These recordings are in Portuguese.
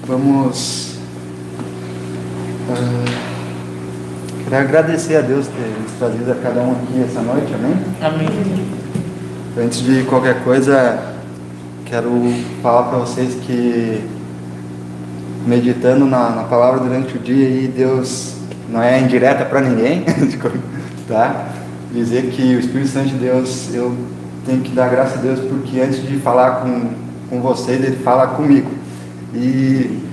Vamos quero agradecer a Deus ter nos trazido a cada um aqui essa noite, amém? Amém. Antes de qualquer coisa, quero falar para vocês que meditando na palavra durante o dia, e Deus não é indireta para ninguém, tá? Dizer que o Espírito Santo de Deus, eu tenho que dar graças a Deus, porque antes de falar com vocês, Ele fala comigo. E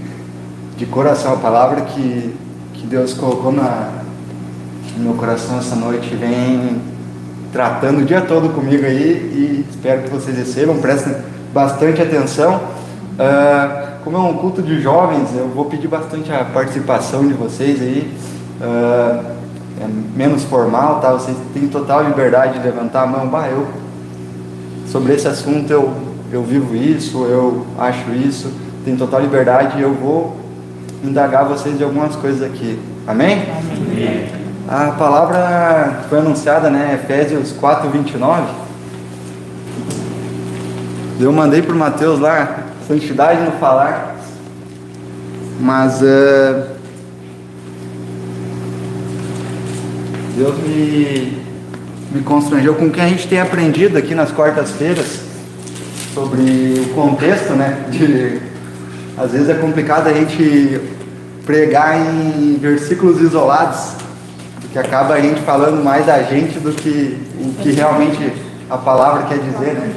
de coração, a palavra que Deus colocou no meu coração essa noite vem tratando o dia todo comigo aí, e espero que vocês recebam, prestem bastante atenção. Como é um culto de jovens, eu vou pedir bastante a participação de vocês aí. É menos formal, tá? Vocês têm total liberdade de levantar a mão. Sobre esse assunto eu vivo isso, eu acho isso, tenho total liberdade, e eu vou indagar vocês de algumas coisas aqui. Amém? Amém. A palavra foi anunciada, né? Efésios 4:29. Eu mandei para o Mateus lá, santidade no falar, mas Deus me constrangeu com o que a gente tem aprendido aqui nas quartas-feiras sobre o contexto, né? Às vezes é complicado a gente pregar em versículos isolados, porque acaba a gente falando mais da gente do que o que realmente a palavra quer dizer, né?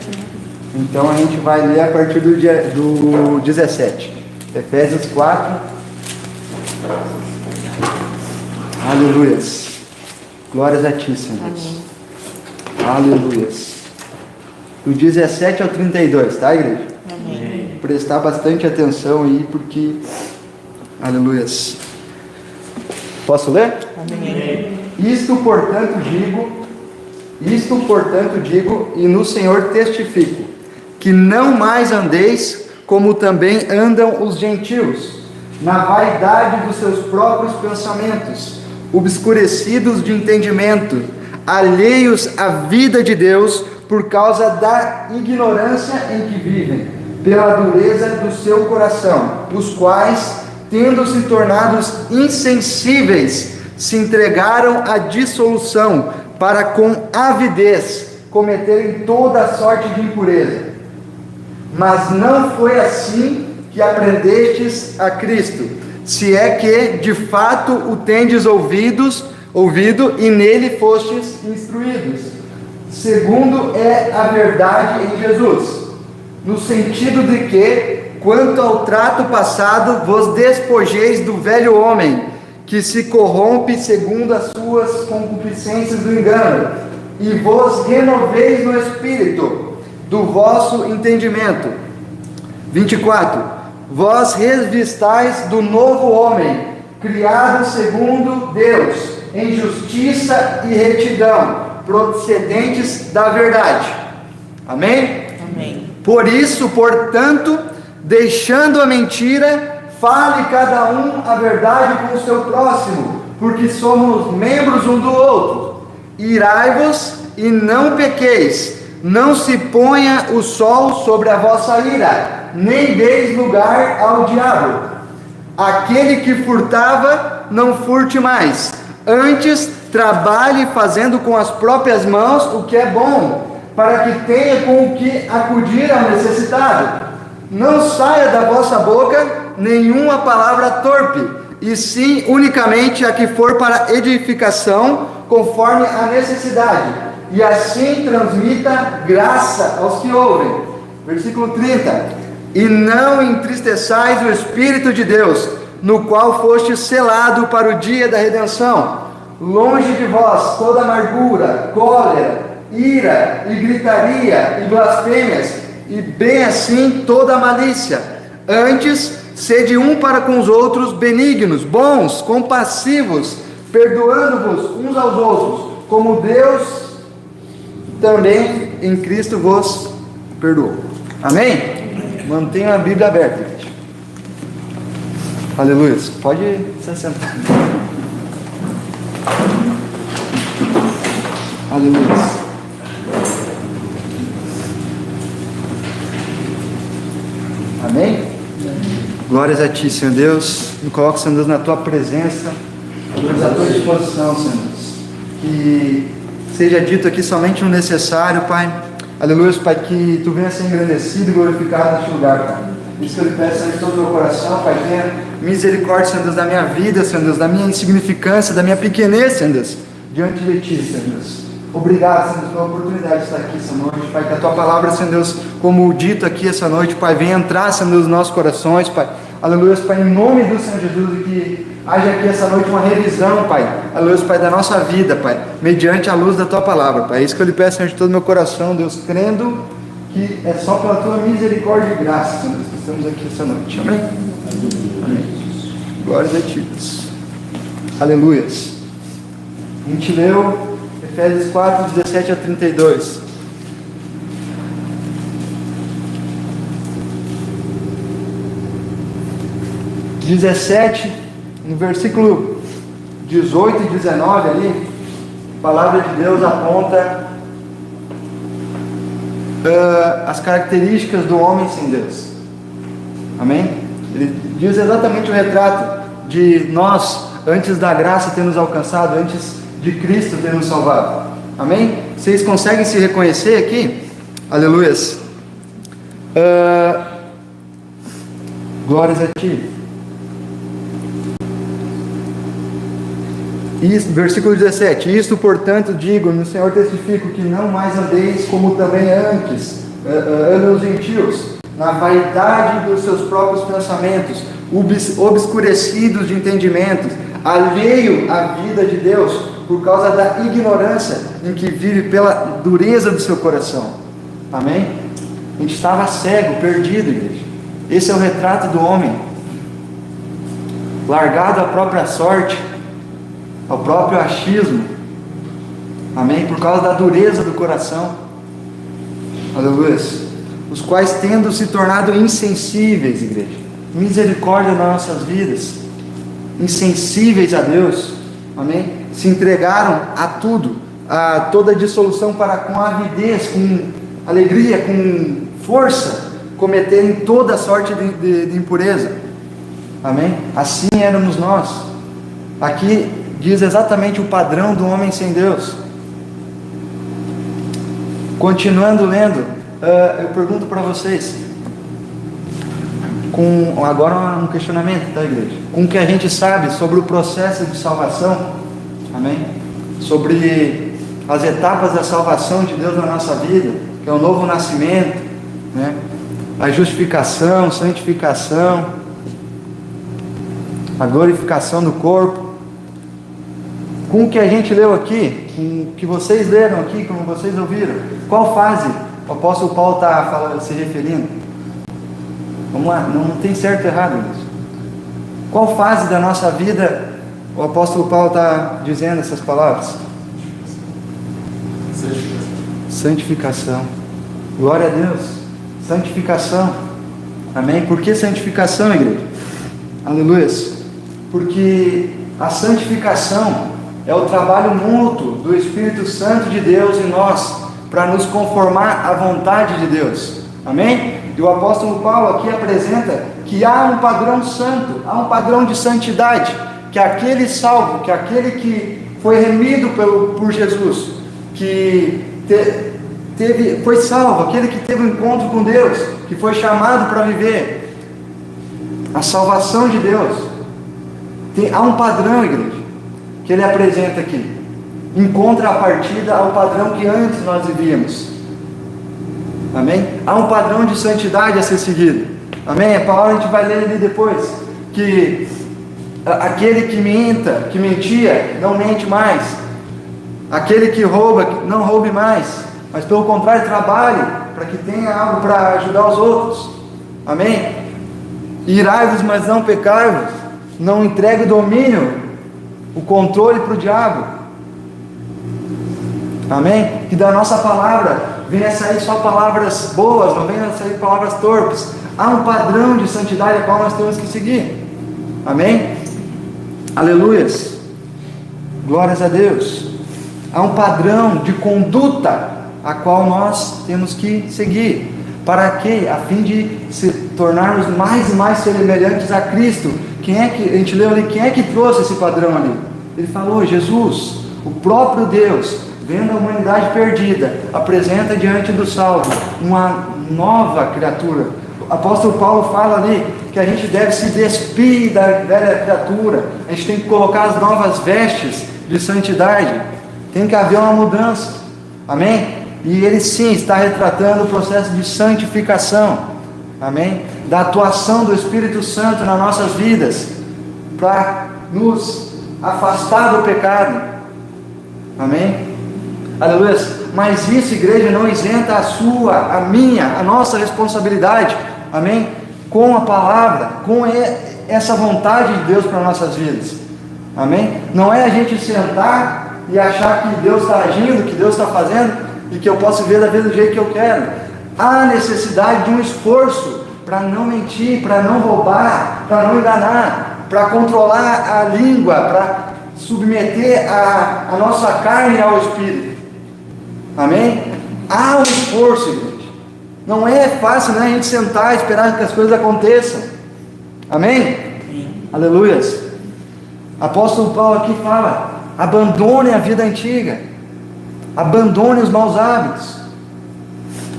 Então a gente vai ler a partir do 17, Efésios 4. Aleluias. Glórias a Ti, Senhor. Amém. Aleluias. Do 17 ao 32, tá, igreja? Amém. Prestar bastante atenção aí, porque... Aleluias. Posso ler? Amém. Isto, portanto, digo, e no Senhor testifico, que não mais andeis como também andam os gentios, na vaidade dos seus próprios pensamentos, obscurecidos de entendimento, alheios à vida de Deus, por causa da ignorância em que vivem, pela dureza do seu coração, os quais, tendo se tornados insensíveis, se entregaram à dissolução, para com avidez cometerem toda a sorte de impureza. Mas não foi assim que aprendestes a Cristo, se é que de fato o tendes ouvido e nele fostes instruídos, segundo é a verdade em Jesus, no sentido de que, quanto ao trato passado, vos despojeis do velho homem, que se corrompe segundo as suas concupiscências do engano, e vos renoveis no espírito do vosso entendimento. 24. Vós revistais do novo homem, criado segundo Deus, em justiça e retidão, procedentes da verdade. Amém? Amém. Por isso, portanto, deixando a mentira, fale cada um a verdade com o seu próximo, porque somos membros um do outro. Irai-vos e não pequeis, não se ponha o sol sobre a vossa ira, nem deis lugar ao diabo. Aquele que furtava, não furte mais, antes trabalhe fazendo com as próprias mãos o que é bom, para que tenha com o que acudir ao necessitado. Não saia da vossa boca nenhuma palavra torpe, e sim unicamente a que for para edificação, conforme a necessidade, e assim transmita graça aos que ouvem. Versículo 30. E não entristeçais o Espírito de Deus, no qual foste selado para o dia da redenção. Longe de vós toda amargura, cólera, ira e gritaria e blasfêmias, e bem assim toda malícia. Antes, sede um para com os outros benignos, bons, compassivos, perdoando-vos uns aos outros, como Deus também em Cristo vos perdoou. Amém? Mantenha a Bíblia aberta, gente. Aleluia. Pode se sentar. Aleluia. Amém? Glórias a Ti, Senhor Deus. Me coloco, Senhor Deus, na Tua presença, Deus, à Tua disposição, Senhor Deus. Que seja dito aqui somente o necessário, Pai. Aleluia, Pai, que Tu venha ser engrandecido e glorificado neste lugar, Pai. Isso que eu lhe peço de todo o meu coração, Pai. Tenha misericórdia, Senhor Deus, da minha vida, Senhor Deus, da minha insignificância, da minha pequenez, Senhor Deus, diante de Ti, Senhor Deus. Obrigado, Senhor Deus, pela oportunidade de estar aqui essa noite, Pai. Que a Tua palavra, Senhor Deus, como dito aqui essa noite, Pai, venha entrar, Senhor Deus, nos nossos corações, Pai. Aleluia, Pai, em nome do Senhor Jesus, e que haja aqui essa noite uma revisão, Pai. Aleluia, Pai, da nossa vida, Pai, mediante a luz da Tua palavra, Pai. É isso que eu lhe peço, Senhor, de todo o meu coração, Deus, crendo que é só pela Tua misericórdia e graça, Senhor Deus, que estamos aqui essa noite. Amém? Amém. Glórias a Ti, Deus. Aleluias. A gente leu Efésios 4, 17 a 32. No versículo 18 e 19 ali, a palavra de Deus aponta as características do homem sem Deus. Amém? Ele diz exatamente o retrato de nós, antes da graça ter nos alcançado, antes de Cristo ter nos salvado. Amém? Vocês conseguem se reconhecer aqui? Aleluias. Glórias a Ti. Versículo 17: Isto, portanto, digo, no Senhor testifico, que não mais andeis como também antes andam os gentios, na vaidade dos seus próprios pensamentos, obscurecidos de entendimento, alheio à vida de Deus, por causa da ignorância em que vive pela dureza do seu coração. Amém? A gente estava cego, perdido, igreja. Esse é o retrato do homem, largado à própria sorte, ao próprio achismo. Amém? Por causa da dureza do coração. Aleluia. Os quais, tendo se tornado insensíveis, igreja, misericórdia nas nossas vidas, insensíveis a Deus, amém? Se entregaram a tudo, a toda dissolução, para com avidez, com alegria, com força, cometerem toda sorte de impureza. Amém? Assim éramos nós. Aqui diz exatamente o padrão do homem sem Deus. Continuando lendo, eu pergunto para vocês, agora um questionamento, tá, igreja? Com o que a gente sabe sobre o processo de salvação, amém? Sobre as etapas da salvação de Deus na nossa vida, que é o novo nascimento, né? A justificação, santificação, a glorificação do corpo. Com o que a gente leu aqui, com o que vocês leram aqui, como vocês ouviram, qual fase o apóstolo Paulo está se referindo? Vamos lá, não tem certo ou errado isso. Qual fase da nossa vida o apóstolo Paulo está dizendo essas palavras? Santificação. Glória a Deus. Santificação. Amém? Por que santificação, igreja? Aleluia. Porque a santificação é o trabalho mútuo do Espírito Santo de Deus em nós, para nos conformar à vontade de Deus. Amém? E o apóstolo Paulo aqui apresenta que há um padrão santo, há um padrão de santidade, que aquele salvo, que aquele que foi remido por Jesus, que foi salvo, aquele que teve um encontro com Deus, que foi chamado para viver a salvação de Deus, há um padrão, igreja, que ele apresenta aqui, em contrapartida ao padrão que antes nós vivíamos. Amém? Há um padrão de santidade a ser seguido. Amém? A palavra a gente vai ler ali depois, que aquele que mentia, não mente mais. Aquele que rouba, não roube mais, mas pelo contrário, trabalhe para que tenha algo para ajudar os outros. Amém? Irai-vos, mas não pecai-vos. Não entregue o domínio, o controle para o diabo. Amém? Que da nossa palavra venha a sair só palavras boas, não venha a sair palavras torpes. Há um padrão de santidade a qual nós temos que seguir. Amém? Aleluias. Glórias a Deus. Há um padrão de conduta a qual nós temos que seguir. Para quê? A fim de se tornarmos mais e mais semelhantes a Cristo. Quem é que, a gente leu ali, quem é que trouxe esse padrão ali? Ele falou, Jesus, o próprio Deus, vendo a humanidade perdida, apresenta diante do salvo uma nova criatura. O apóstolo Paulo fala ali que a gente deve se despir da velha criatura, a gente tem que colocar as novas vestes de santidade, tem que haver uma mudança, amém? E ele sim está retratando o processo de santificação, amém? Da atuação do Espírito Santo nas nossas vidas, para nos afastar do pecado, amém? Aleluia. Mas isso, igreja, não isenta a sua, a minha, a nossa responsabilidade, amém? Com a palavra, com essa vontade de Deus para nossas vidas, amém? Não é a gente sentar e achar que Deus está agindo, que Deus está fazendo e que eu posso ver da vida do jeito que eu quero. Há necessidade de um esforço para não mentir, para não roubar, para não enganar, para controlar a língua, para submeter a nossa carne ao Espírito, amém? Há um esforço, igreja. Não é fácil, né, a gente sentar e esperar que as coisas aconteçam, amém? Aleluias. Apóstolo Paulo aqui fala, abandone a vida antiga, abandone os maus hábitos,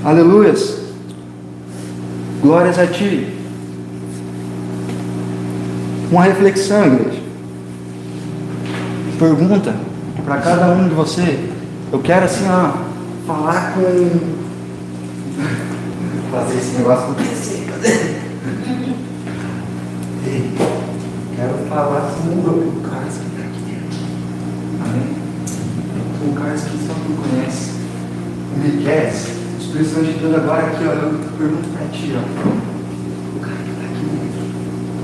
aleluias, glórias a Ti. Uma reflexão, igreja, pergunta para cada um de você, eu quero assim, ó, falar com, fazer esse negócio acontecer, ei, quero falar com o Carlos que está aqui dentro, amém? O Carlos que só tu conhece, o Miquel, o Espírito Santo de Deus agora aqui, ó, eu pergunto para ti, ó, o cara que está aqui dentro,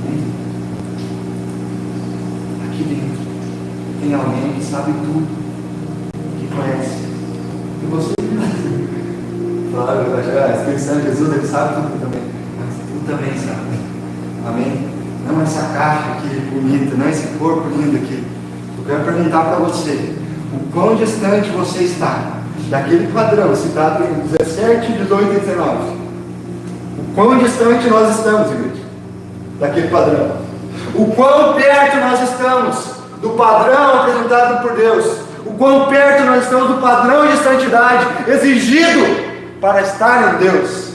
amém? Aqui dentro tem alguém que sabe tudo, que conhece, e você, claro, o Espírito Santo de Jesus, ele sabe tudo também, mas tu também sabe, amém? Não essa caixa aqui bonita, não esse corpo lindo aqui. Eu quero perguntar para você, o quão distante você está daquele padrão citado em 17, 18 e 19? O quão distante nós estamos, igreja, daquele padrão? O quão perto nós estamos do padrão apresentado por Deus? O quão perto nós estamos do padrão de santidade exigido para estar em Deus,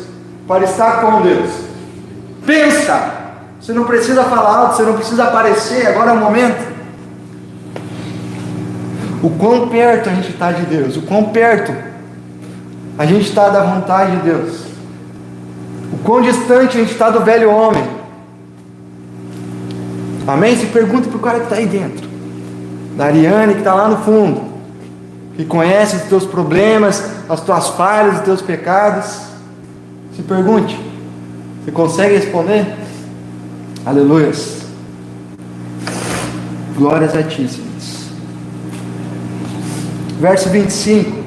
para estar com Deus? Pensa! Você não precisa falar alto, você não precisa aparecer, agora é o momento. O quão perto a gente está de Deus, o quão perto a gente está da vontade de Deus, o quão distante a gente está do velho homem, amém? Se pergunta para o cara que está aí dentro, da Ariane que está lá no fundo, que conhece os teus problemas, as tuas falhas, os teus pecados. Se pergunte, você consegue responder? Aleluias, glórias a Ti, Senhor. Verso 25,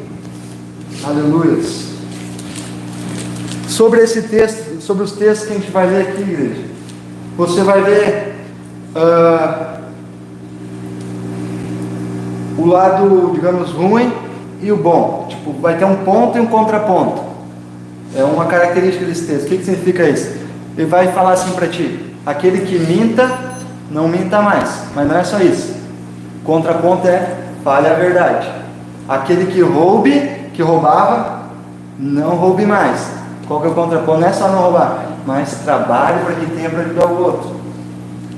aleluias. Sobre esse texto, sobre os textos que a gente vai ler aqui, igreja, você vai ver o lado, digamos, ruim e o bom. Tipo, vai ter um ponto e um contraponto. É uma característica desse texto. O que significa isso? Ele vai falar assim para ti: aquele que minta, não minta mais. Mas não é só isso. O contraponto é: fale a verdade. Aquele que que roubava, não roube mais. Qual que é o contraponto? Não é só não roubar, mas trabalhe para que tenha para ajudar o outro.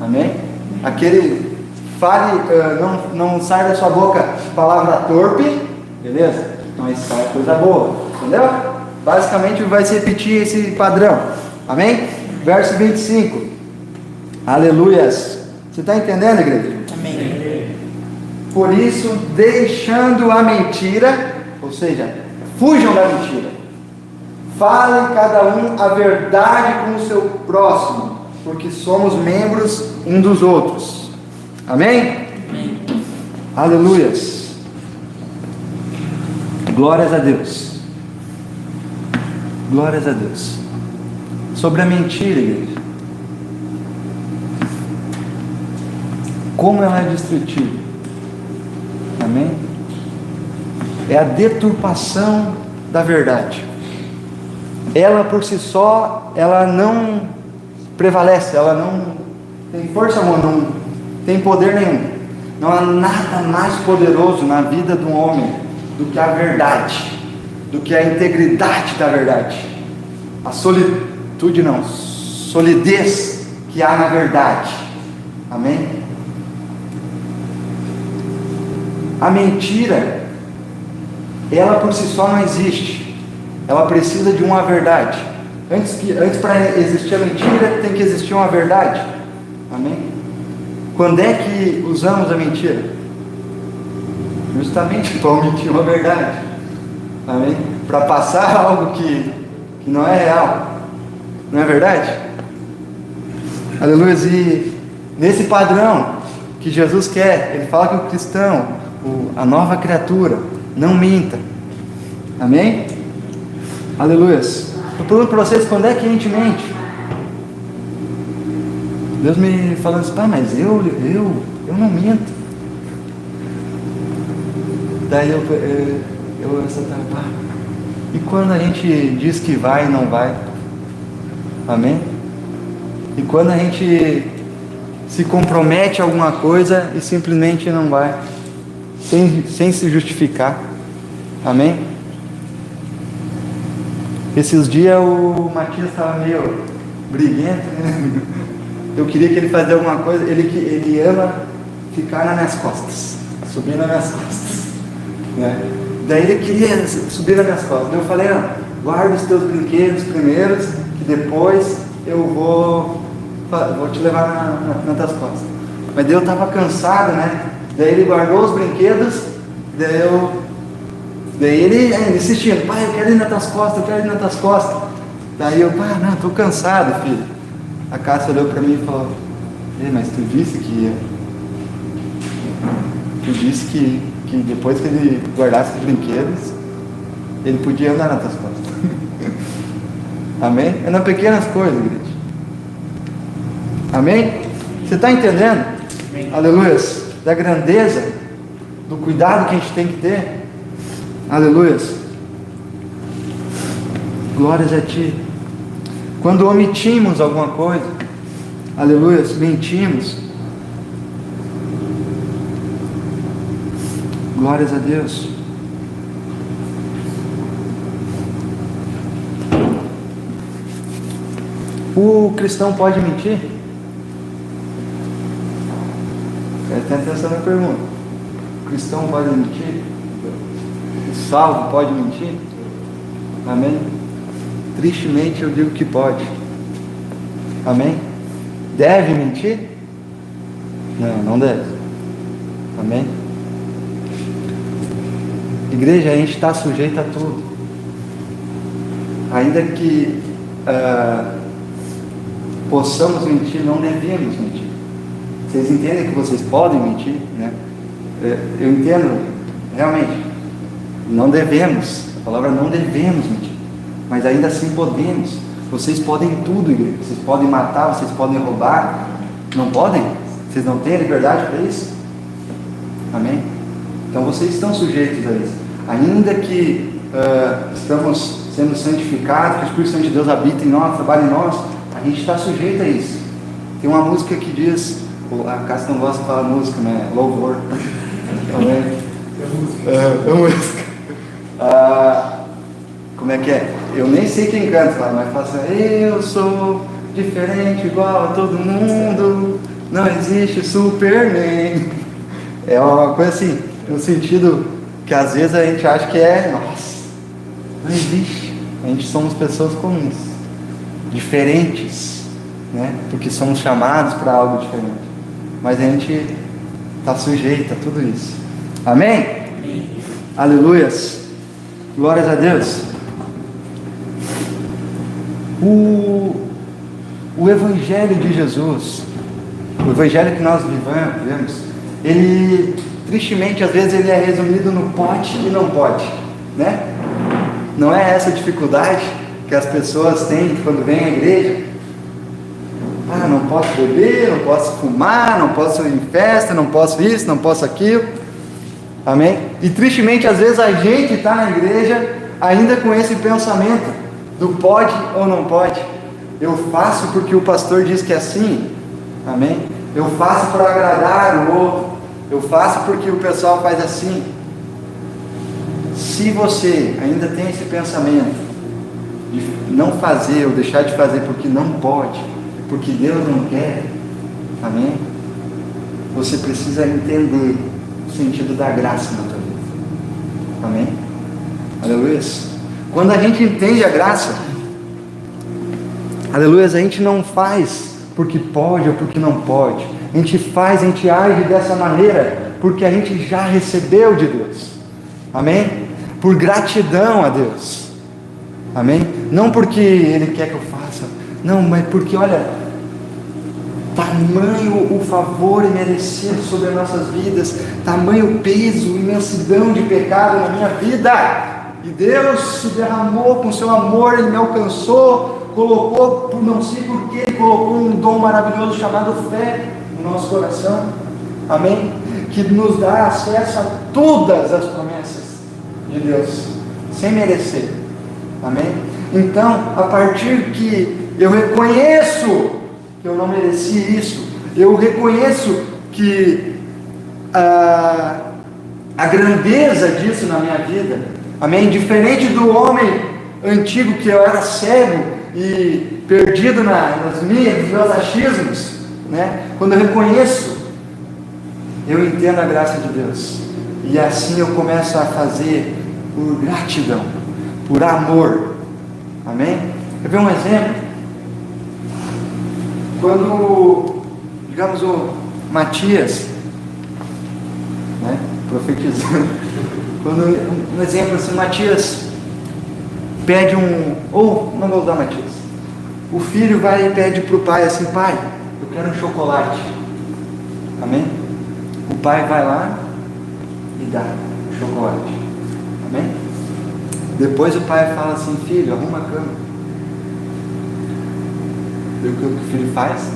Amém? Aquele fale, não sai da sua boca palavra torpe, beleza? Mas sai coisa boa, entendeu? Basicamente vai se repetir esse padrão. Amém? Verso 25. Aleluias. Você está entendendo, igreja? Amém. Por isso, deixando a mentira, ou seja, fujam da mentira, falem cada um a verdade com o seu próximo, porque somos membros um dos outros. Amém? Amém. Aleluias. Glórias a Deus. Glórias a Deus. Sobre a mentira, igreja, como ela é destrutiva. Amém? É a deturpação da verdade. ela por si só, ela não prevalece, ela não tem força alguma, não tem poder nenhum. Não há nada mais poderoso na vida de um homem do que a verdade, do que a integridade da verdade, a solitude não, solidez que há na verdade. Amém? A mentira, ela por si só não existe, ela precisa de uma verdade. Antes para existir a mentira, tem que existir uma verdade. Amém? Quando é que usamos a mentira? Justamente para omitir uma verdade. Amém? Para passar algo que não é real. Não é verdade? Aleluia. E nesse padrão que Jesus quer, Ele fala que o cristão, a nova criatura, não minta. Amém? Aleluia. Eu pergunto para vocês, quando é que a gente mente? Deus me falando assim, mas eu não minto. Daí e quando a gente diz que vai e não vai? Amém? E quando a gente se compromete a alguma coisa e simplesmente não vai, sem se justificar? Amém? Esses dias o Matias estava meio briguento, né? Eu queria que ele fizesse alguma coisa, ele ama ficar nas minhas costas, subir nas minhas costas, né? Daí ele queria subir nas minhas costas. Eu falei, guarda os teus brinquedos primeiros, que depois eu vou te levar nas tuas costas. Mas daí eu estava cansado, né? Daí ele guardou os brinquedos, daí ele insistindo, pai, eu quero ir nas tuas costas, eu quero ir nas tuas costas. Daí eu, não, estou cansado, filho. A Cássia olhou para mim e falou, mas tu disse que ia. Tu disse que depois que ele guardasse os brinquedos, ele podia andar nas tuas costas. Amém? É nas pequenas coisas, igreja. Amém? Você está entendendo? Amém. Aleluia. Da grandeza, do cuidado que a gente tem que ter. Aleluia. Glórias a Ti. Quando omitimos alguma coisa, aleluia, mentimos, glórias a Deus. O cristão pode mentir? Presta atenção na pergunta. O cristão pode mentir? O salvo pode mentir? Amém? Tristemente eu digo que pode. Amém? Deve mentir? Não deve. Amém? Igreja, a gente está sujeito a tudo. Ainda que possamos mentir, não devemos mentir. Vocês entendem que vocês podem mentir, né? Eu entendo, realmente. Não devemos. A palavra não devemos mentir. Mas ainda assim podemos. Vocês podem tudo, igreja. Vocês podem matar, vocês podem roubar. Não podem? Vocês não têm a liberdade para isso? Amém? Então vocês estão sujeitos a isso. Ainda que estamos sendo santificados, que o Espírito Santo de Deus habita em nós, trabalha em nós, a gente está sujeito a isso. Tem uma música que diz, a Cássia não gosta de falar música, né? Louvor. Amém? É música. Como é que é? Eu nem sei quem canta, mas fala assim, eu sou diferente igual a todo mundo, não existe Superman. É uma coisa assim, no sentido que às vezes a gente acha que nossa, não existe. A gente somos pessoas comuns, diferentes, né? Porque somos chamados para algo diferente. Mas a gente está sujeito a tudo isso. Amém? Amém. Aleluias. Glórias a Deus. O Evangelho de Jesus, o Evangelho que nós vivemos, ele, tristemente, às vezes ele é resumido no pode e não pode, né? Não é essa dificuldade que as pessoas têm quando vêm à igreja? Não posso beber, não posso fumar, não posso ir em festa, não posso isso, não posso aquilo. Amém? E tristemente, às vezes a gente está na igreja ainda com esse pensamento. do pode ou não pode. Eu faço porque o pastor diz que é assim, amém? Eu faço para agradar o outro, eu faço porque o pessoal faz assim. Se você ainda tem esse pensamento de não fazer ou deixar de fazer porque não pode, porque Deus não quer, amém? Você precisa entender o sentido da graça na tua vida, amém? Aleluia. Quando a gente entende a graça, aleluia, a gente não faz porque pode ou porque não pode, a gente faz, a gente age dessa maneira porque a gente já recebeu de Deus, amém? Por gratidão a Deus, amém? Não porque Ele quer que eu faça, não, mas porque olha, tamanho o favor imerecido sobre as nossas vidas, tamanho o peso, imensidão de pecado na minha vida, e Deus se derramou com seu amor, Ele me alcançou, colocou, por não sei porquê, Ele colocou um dom maravilhoso chamado fé no nosso coração, amém? Que nos dá acesso a todas as promessas de Deus, sem merecer, amém? Então, a partir que eu reconheço que eu não mereci isso, eu reconheço que a grandeza disso na minha vida, amém? Diferente do homem antigo, que eu era cego e perdido nos meus achismos, né? Quando eu reconheço, eu entendo a graça de Deus, e assim eu começo a fazer por gratidão, por amor, amém? Quer ver um exemplo? Quando, digamos, o Matias, né, profetizando, quando, um exemplo assim, Matias pede ou não vou usar Matias, o filho vai e pede para o pai assim: pai, eu quero um chocolate, amém? O pai vai lá e dá o chocolate, amém? Depois o pai fala assim: filho, arruma a cama. E o que o filho faz?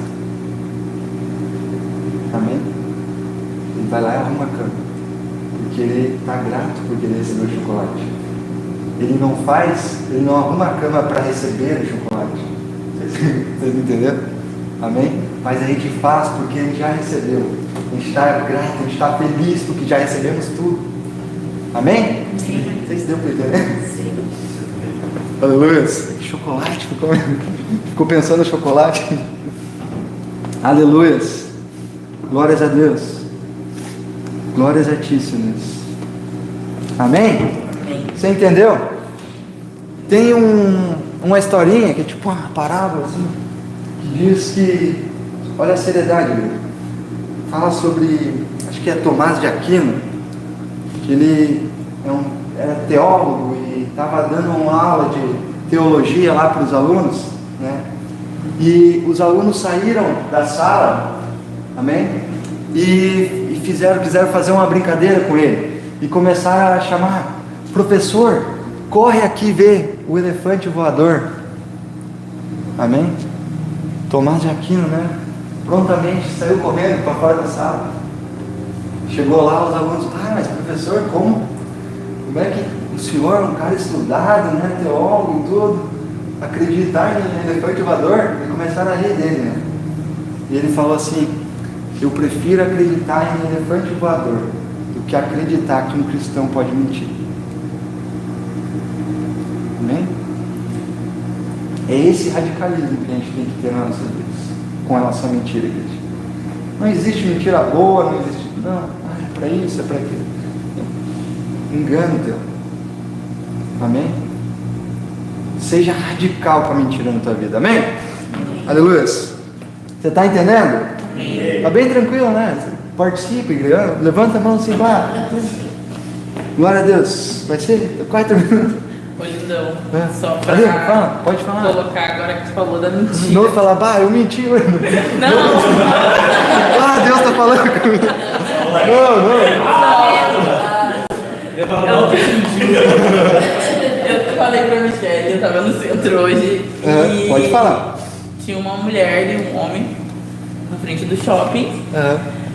Amém? Ele vai lá e arruma a cama, porque ele está grato porque ele recebeu o chocolate. Ele não arruma a cama para receber o chocolate. Vocês entenderam? Amém? Mas a gente faz porque a gente já recebeu. A gente está grato, a gente está feliz porque já recebemos tudo. Amém? Sim. Vocês deu para entender? Sim. Aleluia. Chocolate, ficou pensando no chocolate. Aleluia. Glórias a Deus. Glórias a ti, Senhor. Amém? Você entendeu? Tem uma historinha que é tipo uma parábola assim, que diz que, olha a seriedade, meu. Fala sobre, acho que é Tomás de Aquino, que ele era teólogo e estava dando uma aula de teologia lá para os alunos, né? E os alunos saíram da sala, amém? E quiseram fazer uma brincadeira com ele, e começaram a chamar: professor, corre aqui ver o elefante voador, amém? Tomás de Aquino, né? Prontamente saiu correndo para fora da sala. Chegou lá, os alunos: mas professor, como é que o senhor é um cara estudado, né, teólogo e tudo, acreditar no elefante voador? E começaram a rir dele, né? E ele falou assim: eu prefiro acreditar em elefante voador do que acreditar que um cristão pode mentir. Amém? É esse radicalismo que a gente tem que ter nas nossas vidas com relação à mentira, igreja. Não existe mentira boa, não existe, não, é para isso, é para aquilo. Engano teu. Amém? Seja radical com a mentira na tua vida, amém? Aleluia. Você está entendendo? Está bem tranquilo, né? Participe, igreja. Levanta a mão assim, lá. Glória a Deus. Vai ser 4 minutos. Ô lindão, só pra fala, pode falar. Colocar agora que você falou da mentira. Não falar: eu menti. Não! Deus está falando comigo. Eu falei pra Michelle, eu tava no centro hoje e pode falar. Tinha uma mulher e um homem na frente do shopping.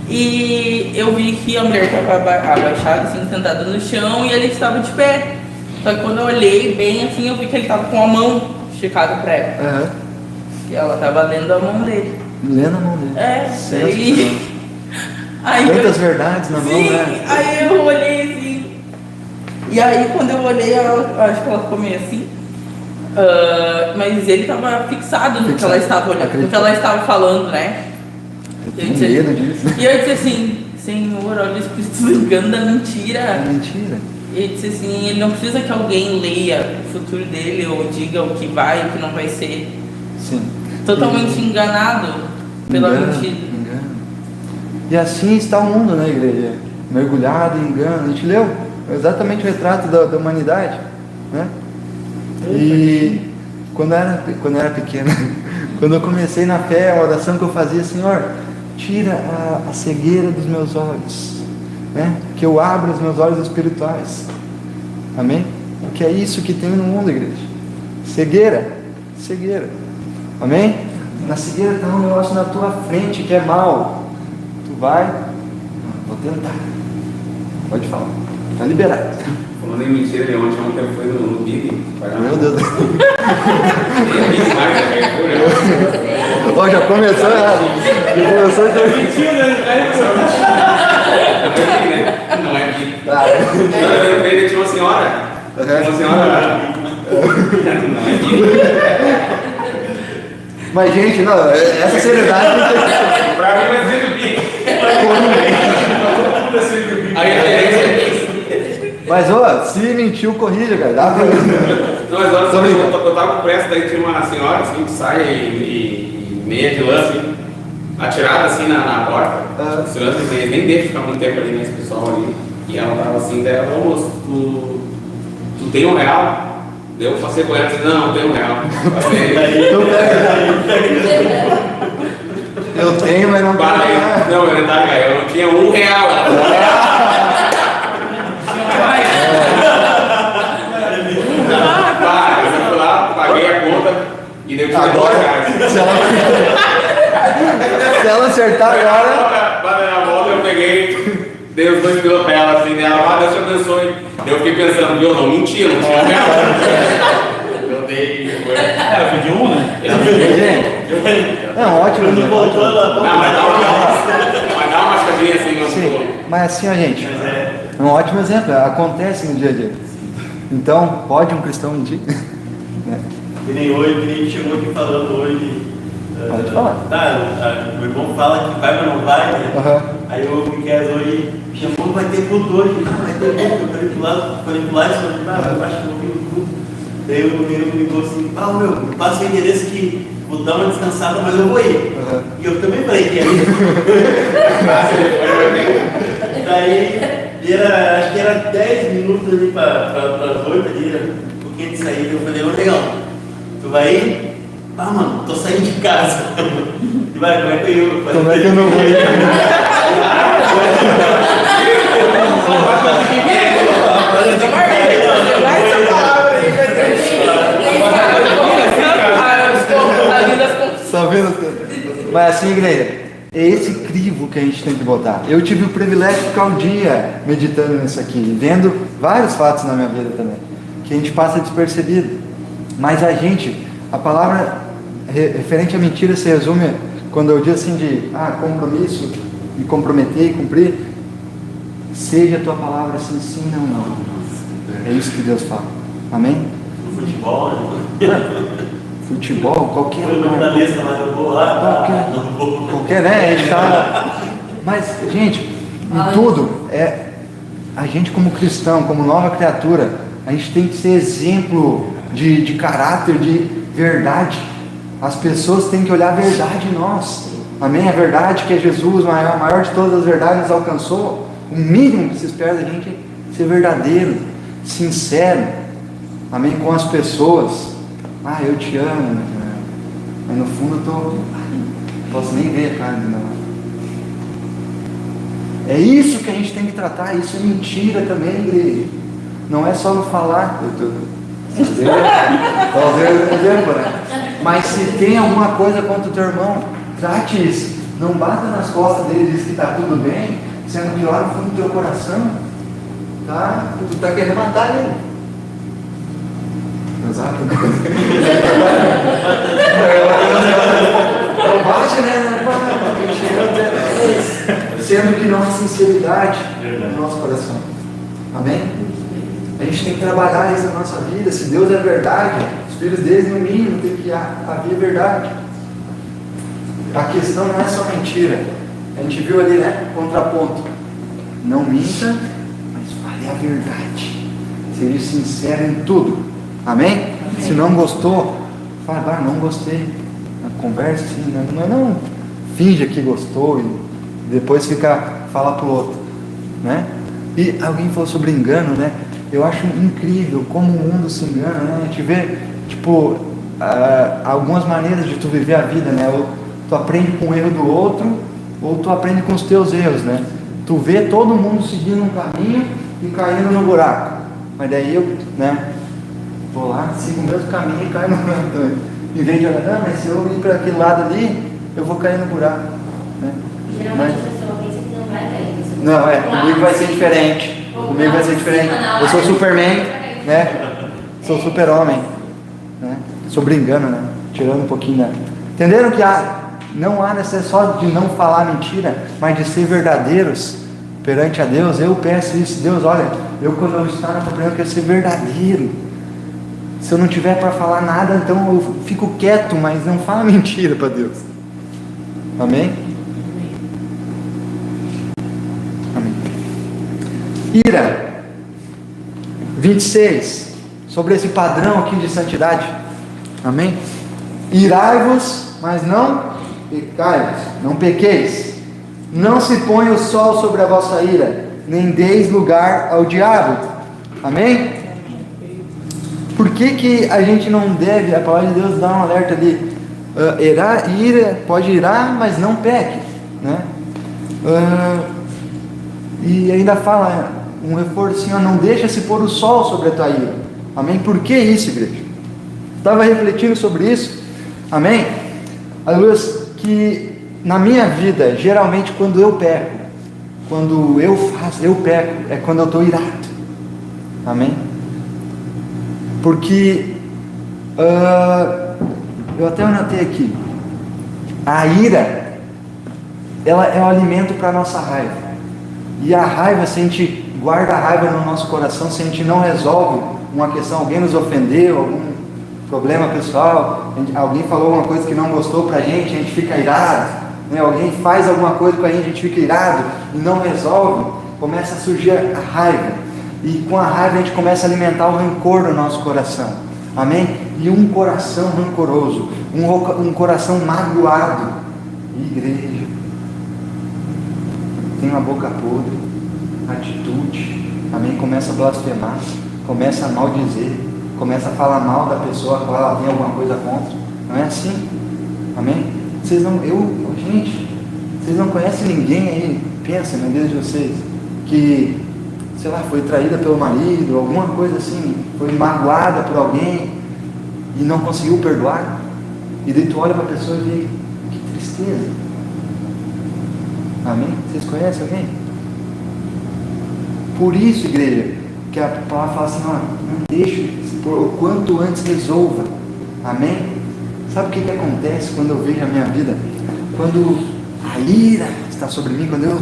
E eu vi que a mulher estava abaixada, assim, sentada no chão, e ele estava de pé. Só que quando eu olhei bem assim, eu vi que ele estava com a mão esticado pra ela. Aham. E ela tava lendo a mão dele. Lendo a mão dele. É, Sensacional. aí Tantas verdades na mão, sim, né? aí eu olhei assim. E aí quando eu olhei, acho que ela ficou meio assim. Mas ele tava fixado no que ela estava olhando, no que ela estava falando, né? Eu tenho medo disso. E eu disse assim, Senhor, olha os Cristo engano da mentira. É mentira. E ele disse assim, ele não precisa que alguém leia o futuro dele ou diga o que vai e o que não vai ser. Sim. Totalmente enganado pela mentira. Engano. E assim está o mundo, né, igreja? Mergulhado em engano. A gente leu exatamente o retrato da humanidade, né? E quando eu era pequeno, quando eu comecei na fé, a oração que eu fazia, Senhor, tira a cegueira dos meus olhos, né? Que eu abra os meus olhos espirituais. Amém? Porque é isso que tem no mundo, igreja. Cegueira. Amém? Na cegueira está um negócio na tua frente que é mal. Tu vai, vou tentar. Pode falar. Está liberado. Falando em mentira, ele ontem foi no Big. Meu Deus. Big mais, né? Ó, já começou errado. Não é Big. Tá. Eu veio tinha uma senhora. Uma senhora lá. Não é Big. Mas, gente, não, essa seriedade não tem. Pra mim vai ser do Big. Aí a referência é isso. Mas, ó, se mentiu, corrija, cara. Dá pra... Não, mas olha, eu tava com pressa, daí tinha uma senhora assim que sai e meia de lã assim, atirada assim na porta. Os seguranças nem deixam ficar muito tempo ali, né, esse pessoal ali. E ela tava assim, daí ela, ô moço, tu tem R$1? Daí eu passei com ela e disse, não tem R$1. Eu tenho, mas não tenho. Não, verdade, eu não tinha R$1. Eu fui lá, paguei a conta e deu R$2. Se ela acertar agora. Na volta eu peguei, dei os 2 quilos pra ela assim, ela, Deus te abençoe. Eu fiquei pensando, eu não menti, eu não tinha R$1. Eu dei. Ela pediu um, né? Gente, é um ótimo. Não voltou, ela Não, mas dá uma mascadinha assim no Sim, mas assim, ó, gente, é um ótimo exemplo, acontece no dia a dia. Então, pode um cristão mentir? Que nem hoje, que nem a gente chegou aqui falando hoje. Pode falar. O irmão fala que vai, mas não vai, né? Uhum. Aí o Miquel hoje chamou, vai ter culto hoje. Vai ter culto, eu falei pro lado, eu acho que não tem culto. Daí o menino me ligou assim, meu, passa o endereço que vou dar uma descansada, mas eu vou ir. Uhum. E eu também falei que ia ir. Daí, acho que era 10 minutos ali para as 8 ali, um pouquinho de saída. Eu falei, ô legal, tu vai ir? Mano, tô saindo de casa. E vai, como é que eu ia? Como é que eu não vou ir? Tá vendo? Mas assim, igreja, é esse crivo que a gente tem que botar. Eu tive o privilégio de ficar um dia meditando nisso aqui, vendo vários fatos na minha vida também, que a gente passa despercebido. Mas a palavra referente à mentira se resume quando eu digo assim de compromisso, me comprometer e cumprir. Seja a tua palavra assim, sim, não. É isso que Deus fala. Amém? No futebol, né? Futebol, qualquer Fortaleza, mas eu vou lá. qualquer, né? A gente tá... Mas, gente, em tudo, a gente como cristão, como nova criatura, a gente tem que ser exemplo de caráter, de verdade. As pessoas têm que olhar a verdade em nós. Amém? A verdade que é Jesus, a maior de todas as verdades, nos alcançou. O mínimo que se espera da gente é ser verdadeiro, sincero. Amém? Com as pessoas. Eu te amo, mas no fundo eu não posso nem ver a cara de não. É isso que a gente tem que tratar. Isso é mentira também, igreja. Não é só no falar. Talvez exemplo, né? Mas se tem alguma coisa contra o teu irmão, trate isso. Não bata nas costas dele e diz que está tudo bem, sendo que lá no fundo do teu coração, tu está querendo matar ele. Exato. Bate, né? Sendo que não há sinceridade no nosso coração. Amém? A gente tem que trabalhar isso na nossa vida. Se Deus é verdade, os filhos dele, no mínimo, tem que haver verdade. A questão não é só mentira. A gente viu ali, né? Contraponto. Não minta, mas fale a verdade. Seja sincero em tudo. Amém? Amém. Se não gostou, fala, não gostei. Conversa assim, não finja que gostou e depois fala pro outro, né? E alguém falou sobre engano, né? Eu acho incrível como o mundo se engana, né? A gente vê, tipo, algumas maneiras de tu viver a vida, né? Ou tu aprende com o erro do outro, ou tu aprende com os teus erros, né? Tu vê todo mundo seguindo um caminho e caindo no buraco, mas daí eu, né? Vou lá, sigo o mesmo caminho e caio no buraco também. Em vez de olhar, mas se eu ir para aquele lado ali, eu vou cair no buraco, né? Geralmente a pessoa pensa que não vai cair. Não, comigo vai ser diferente. Comigo vai ser diferente. Eu sou Superman, né? Sou super-homem, né? Sobre engano, né? Tirando um pouquinho, né? Entenderam que não há necessidade só de não falar mentira, mas de ser verdadeiros perante a Deus. Eu peço isso, Deus, olha, quando eu estar no problema, eu quero ser verdadeiro. Se eu não tiver para falar nada, então eu fico quieto, mas não fala mentira para Deus. Amém? Amém. Ira 26, sobre esse padrão aqui de santidade. Amém? Irai-vos, mas não pecais, não pequeis. Não se ponha o sol sobre a vossa ira, nem deis lugar ao diabo. Amém? Por que a gente não deve, a palavra de Deus dá um alerta ali, pode irar, mas não peque, né? E ainda fala, um reforço assim, não deixa se pôr o sol sobre a tua ira. Amém? Por que isso, igreja? Estava refletindo sobre isso, amém? Aleluia, que na minha vida, geralmente quando eu peco, é quando eu estou irado, amém? Porque eu até anotei aqui, a ira, ela é o alimento para a nossa raiva. E a raiva, se a gente guarda a raiva no nosso coração, se a gente não resolve uma questão, alguém nos ofendeu, algum problema pessoal, alguém falou alguma coisa que não gostou para a gente fica irado, né? Alguém faz alguma coisa com a gente fica irado e não resolve, começa a surgir a raiva. E com a raiva a gente começa a alimentar o rancor no nosso coração. Amém? E um coração rancoroso, um coração magoado. Igreja, tem uma boca podre, atitude. Amém? Começa a blasfemar, começa a maldizer, começa a falar mal da pessoa quando ela tem alguma coisa contra. Não é assim? Amém? Vocês não conhecem ninguém aí, pensa na vida de vocês, que sei lá, foi traída pelo marido, alguma coisa assim, foi magoada por alguém e não conseguiu perdoar, e daí tu olha para a pessoa e vê, que tristeza. Amém? Vocês conhecem alguém? Por isso, igreja, que a palavra fala assim, não deixe, o quanto antes resolva. Amém? Sabe o que acontece quando eu vejo a minha vida? Quando a ira está sobre mim, quando eu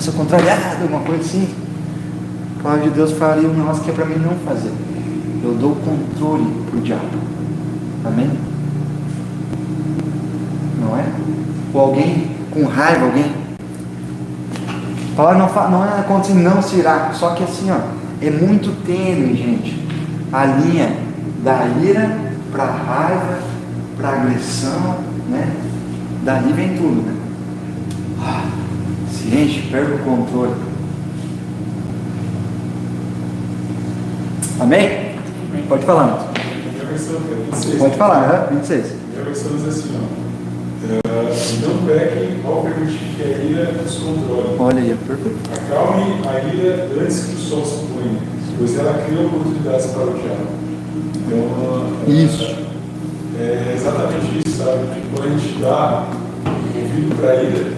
sou contrariado, alguma coisa assim, a palavra de Deus fala um negócio que é para mim não fazer. Eu dou o controle para o diabo. Amém? Não é? Ou alguém com raiva, alguém. A palavra não é contra assim, não se irá, só que assim, é muito tênue, gente, a linha da ira para a raiva, para a agressão, né? Dali vem tudo, né? Se enche, perde o controle. Amém? Pode falar, Marcos. Pode falar, 26. Minha versão diz assim, não pequem ao permitir que a ira nos controle. Olha aí, perfeito. Acalme a ira antes que o sol se ponha, pois ela cria oportunidades para o diabo. Então, isso. É exatamente isso, sabe? Quando a gente dá ouvido para a ira,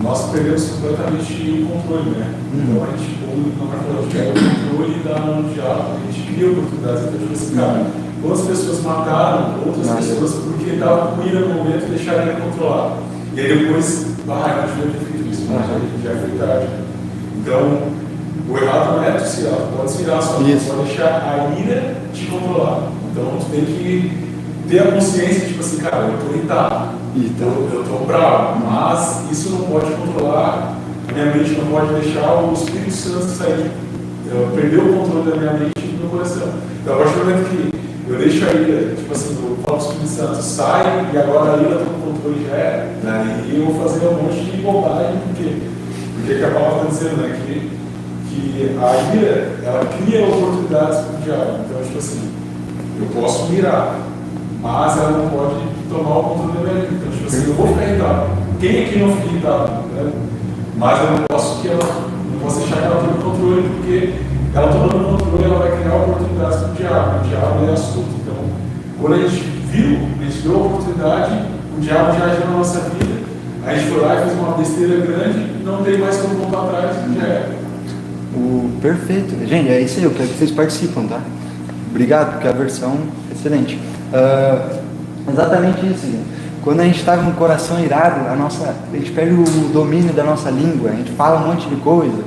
nós perdemos completamente o controle, né? Então a gente, como não vai falar, a gente pega o controle e dá na mão do diabo, a gente cria oportunidades. Então, tipo assim, cara, quantas pessoas mataram outras pessoas porque estavam com ira no momento e deixaram ele controlar. E aí depois, eu não devia ter feito isso, mas já foi tarde. Então, o errado não é tu se virar, tu pode se virar, só tu pode deixar a ira te controlar. Então, tu tem que ter a consciência, tipo assim, cara, eu tô irritado, eu tô bravo, mas isso não pode controlar, minha mente não pode deixar o Espírito Santo sair, perder o controle da minha mente e do meu coração. Então, a partir do momento que eu deixo a ira, tipo assim, eu falo pro Espírito Santo, sai e agora a ira tá no controle já é, né? E eu vou fazer um monte de bobagem, porque que a palavra está dizendo, né, que a ira, ela cria oportunidades para o diabo. Então, tipo assim, eu posso mirar, mas ela não pode tomar o controle da minha vida. Então, tipo assim, eu vou ficar irritado. Quem aqui não fica irritado? Né? Mas eu não posso deixar ela ter o controle, porque ela tomando o controle, ela vai criar oportunidades para o diabo. O diabo é astuto. Então, quando a gente deu a oportunidade, o diabo já agiu na nossa vida. A gente foi lá e fez uma besteira grande, não tem mais como voltar atrás, já é. Perfeito. Gente, é isso aí, eu quero que vocês participam, tá? Obrigado, porque a versão é excelente. Exatamente isso, gente. Quando a gente está com o coração irado, a gente perde o domínio da nossa língua, a gente fala um monte de coisa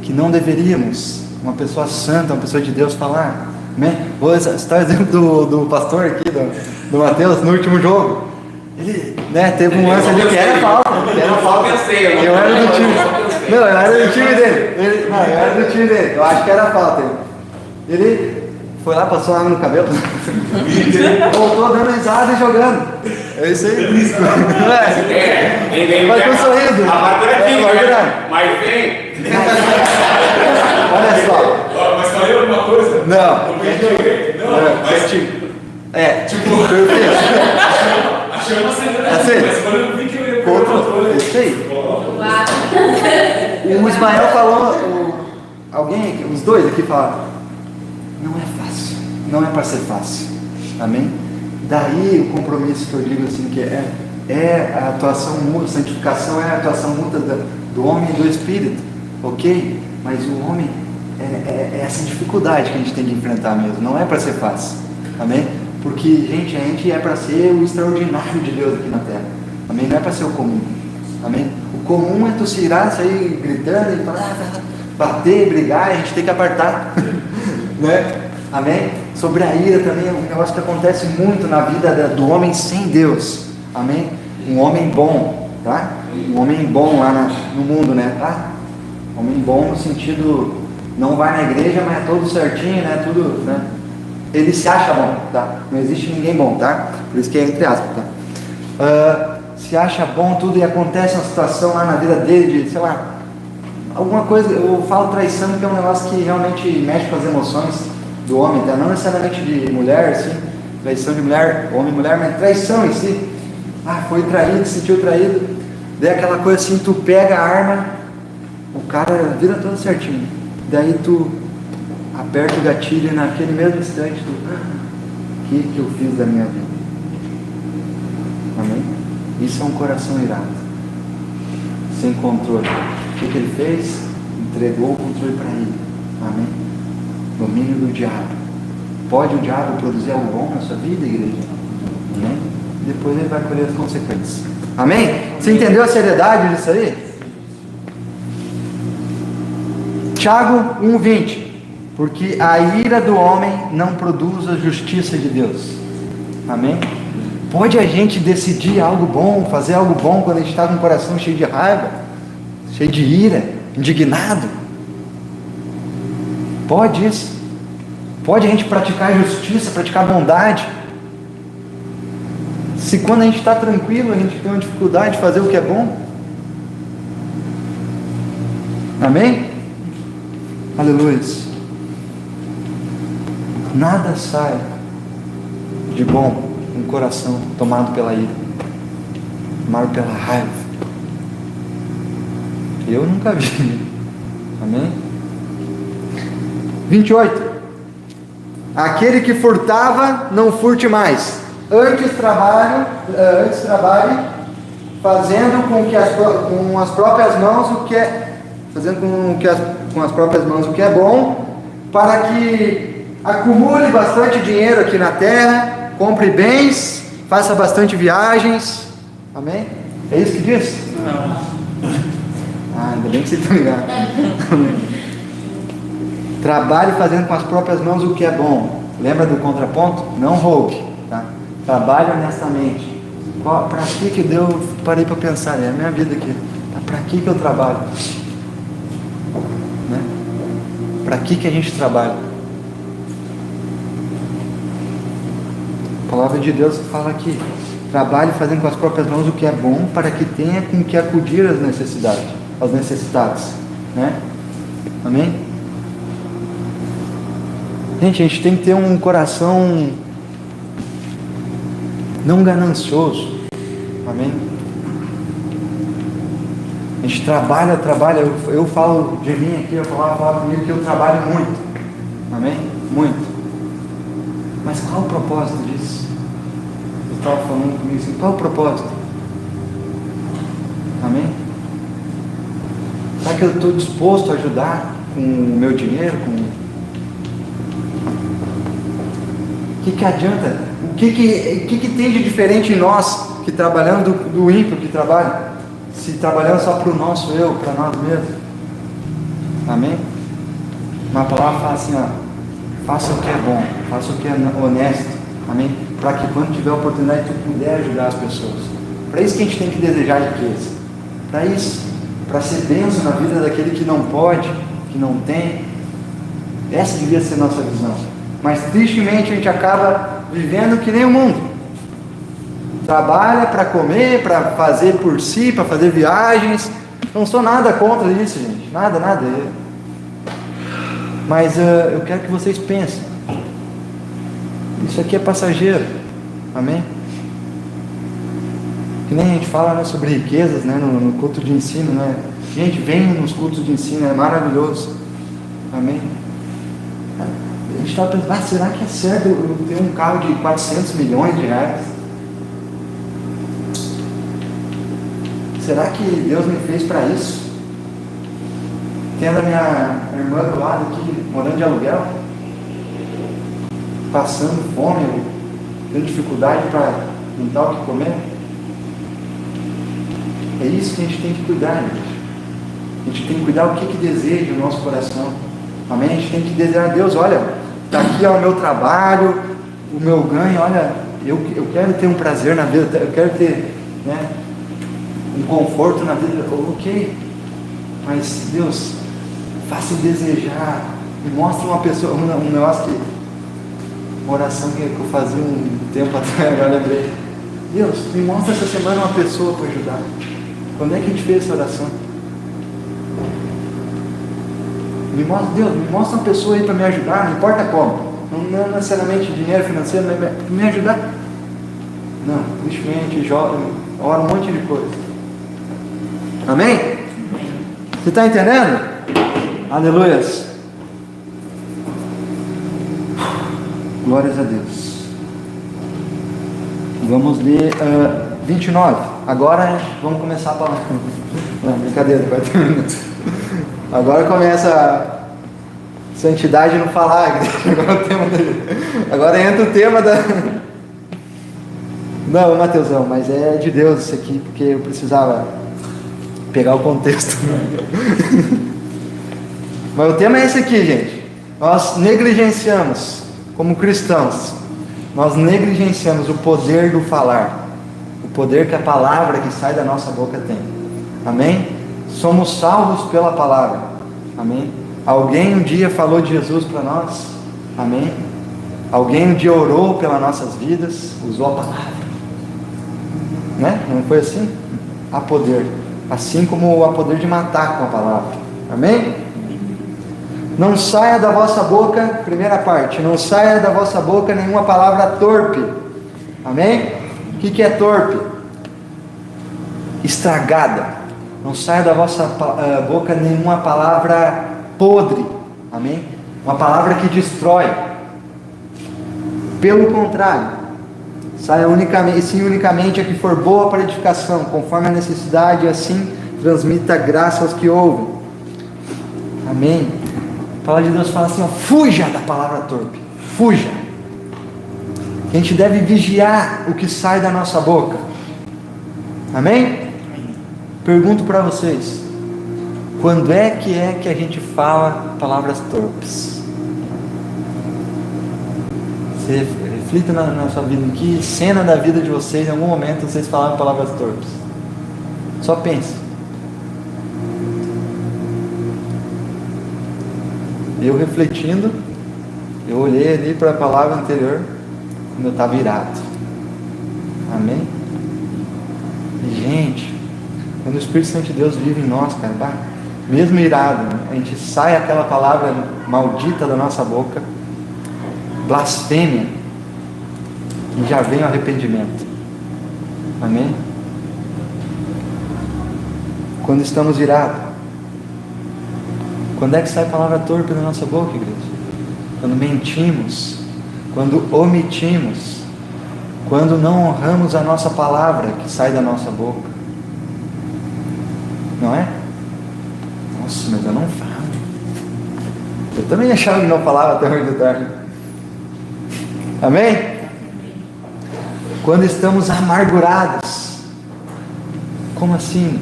que não deveríamos, uma pessoa santa, uma pessoa de Deus falar. Né? Vou citar o exemplo do pastor aqui, do Mateus, no último jogo. Ele, né, teve um lance ali que era falta. Eu era do time. Não, eu era do time dele. Eu era do time dele. Eu acho que era falta. Ele foi lá, passou água no cabelo. Voltou dando risada e jogando. É isso aí. Mas com sorriso. Mas vem. Olha só. Mas falei alguma coisa? Não. Mas perfeito. Achando Assim. mas quando eu vi que eu ia perder o controle. Isso aí. O Ismael falou, alguém aqui, os dois aqui falaram, não é fácil, não é para ser fácil, amém? Daí o compromisso que eu digo assim, que é a atuação mútua, santificação é a atuação mútua do homem e do Espírito, ok? Mas o homem é essa dificuldade que a gente tem que enfrentar mesmo, não é para ser fácil, amém? Porque, gente, a gente é para ser o extraordinário de Deus aqui na terra, amém? Não é para ser o comum, amém? O comum é tu se irar, sair gritando e falar, bater, brigar, a gente tem que apartar, né? Amém? Sobre a ira também é um negócio que acontece muito na vida do homem sem Deus, amém? Um homem bom, tá? Um homem bom lá no mundo, né? Tá? Homem bom no sentido, não vai na igreja, mas é todo certinho, né? Tudo, né? Ele se acha bom, tá? Não existe ninguém bom, tá? Por isso que é entre aspas, tá? Se acha bom tudo e acontece uma situação lá na vida dele, de, sei lá, alguma coisa, eu falo traição porque é um negócio que realmente mexe com as emoções do homem, tá? Não necessariamente de mulher, assim, traição de mulher, homem e mulher, mas traição em si. Foi traído, se sentiu traído, daí aquela coisa assim, tu pega a arma, o cara vira todo certinho, daí tu aperta o gatilho e naquele mesmo instante tu, o que eu fiz da minha vida? Amém? Isso é um coração irado, sem controle. O que ele fez? Entregou o controle para ele. Amém? Domínio do diabo. Pode o diabo produzir algo bom na sua vida, igreja? Amém? Depois ele vai colher as consequências. Amém? Você entendeu a seriedade disso aí? Tiago 1:20. Porque a ira do homem não produz a justiça de Deus. Amém? Pode a gente decidir algo bom, fazer algo bom quando a gente está com o coração cheio de raiva, cheio de ira, indignado? Pode isso? Pode a gente praticar justiça, praticar bondade? Se quando a gente está tranquilo, a gente tem uma dificuldade de fazer o que é bom? Amém? Aleluia. Nada sai de bom um coração tomado pela ira, tomado pela raiva. Eu nunca vi. Amém? 28. Aquele que furtava, não furte mais. Antes trabalhe fazendo com as próprias mãos o que é, com as próprias mãos o que é bom, para que acumule bastante dinheiro aqui na terra, compre bens, faça bastante viagens. Amém? É isso que diz? Não. Ainda bem que você está ligado. Trabalhe fazendo com as próprias mãos o que é bom. Lembra do contraponto? Não roube, tá? Trabalhe honestamente. Para que deu? Parei para pensar, é a minha vida aqui. Para que eu trabalho? Né? Para que a gente trabalha? A palavra de Deus fala aqui: trabalhe fazendo com as próprias mãos o que é bom, para que tenha com que acudir às necessidades, aos necessitados, né? Amém? Gente, a gente tem que ter um coração não ganancioso. Amém? A gente trabalha, eu falo de mim aqui, eu falo comigo que eu trabalho muito. Amém? Muito. Mas qual o propósito disso? Eu estava falando comigo assim, qual o propósito? Amém? Será que eu estou disposto a ajudar com o meu dinheiro? O que adianta? O que tem de diferente em nós que trabalhamos do ímpio que trabalha? Se trabalhamos só para o nosso eu, para nós mesmos. Amém? Uma palavra fala assim, ó, faça o que é bom, faça o que é honesto. Amém? Para que quando tiver a oportunidade tu puder ajudar as pessoas. Para isso que a gente tem que desejar riqueza. Para isso, para ser bênção na vida daquele que não pode, que não tem. Essa devia ser a nossa visão. Mas tristemente a gente acaba vivendo que nem o mundo. Trabalha para comer, para fazer por si, para fazer viagens. Não sou nada contra isso, gente. Nada. Mas eu quero que vocês pensem. Isso aqui é passageiro. Amém? Que nem a gente fala, né, sobre riquezas, né, no culto de ensino, né? Gente, venham nos cultos de ensino, é maravilhoso. Amém? A gente estava pensando, será que é certo eu ter um carro de 400 milhões de reais? Será que Deus me fez para isso? Tendo a minha irmã do lado aqui, morando de aluguel, passando fome, tendo dificuldade para juntar o que comer. É isso que a gente tem que cuidar, gente. A gente tem que cuidar o que deseja o nosso coração. Amém? A gente tem que desejar a Deus, olha, está aqui ó, o meu trabalho, o meu ganho, olha, eu quero ter um prazer na vida, eu quero ter, né, um conforto na vida, ok, mas Deus, faça desejar, me mostra uma pessoa, um negócio que, uma oração que eu fazia um tempo atrás, agora lembrei, Deus, me mostra essa semana uma pessoa para ajudar. Quando é que a gente fez essa oração? Deus, me mostra uma pessoa aí para me ajudar, não importa como. Não necessariamente dinheiro financeiro, mas para me ajudar. Não, tristemente, ora um monte de coisa. Amém? Você está entendendo? Aleluias. Glórias a Deus. Vamos ler 29. Agora vamos começar a falar. Não, brincadeira, vai ter minutos. Agora começa a santidade no falar. Agora entra o tema da. Não, Mateusão, mas é de Deus isso aqui, porque eu precisava pegar o contexto. Mas o tema é esse aqui, gente. Nós negligenciamos, como cristãos, nós negligenciamos o poder do falar, o poder que a palavra que sai da nossa boca tem. Amém? Somos salvos pela palavra. Amém? Alguém um dia falou de Jesus para nós. Amém? Alguém um dia orou pelas nossas vidas, usou a palavra. Né? Não foi assim? Há poder. Assim como há poder de matar com a palavra. Amém? Não saia da vossa boca, primeira parte, não saia da vossa boca nenhuma palavra torpe. Amém? O que é torpe? Estragada. Não saia da vossa boca nenhuma palavra podre. Amém? Uma palavra que destrói. Pelo contrário, Saia unicamente, sim, unicamente a que for boa para edificação, conforme a necessidade, e assim transmita graça aos que ouvem. Amém. A palavra de Deus fala assim, ó, fuja da palavra torpe, fuja. A gente deve vigiar o que sai da nossa boca. Amém? Pergunto para vocês, quando é que a gente fala palavras torpes? Você reflita na sua vida, em que cena da vida de vocês, em algum momento, vocês falaram palavras torpes? Só pense. Eu refletindo, eu olhei ali para a palavra anterior, quando eu estava irado. Amém? E, gente, quando o Espírito Santo de Deus vive em nós, cara, mesmo irado, a gente sai aquela palavra maldita da nossa boca, blasfêmia, e já vem o arrependimento. Amém? Quando estamos irados, quando é que sai a palavra torpe da nossa boca, igreja? Quando mentimos, quando omitimos, quando não honramos a nossa palavra que sai da nossa boca. Não é? Nossa, mas eu não falo. Eu também achava que não falava até hoje de tarde. Amém? Quando estamos amargurados. Como assim?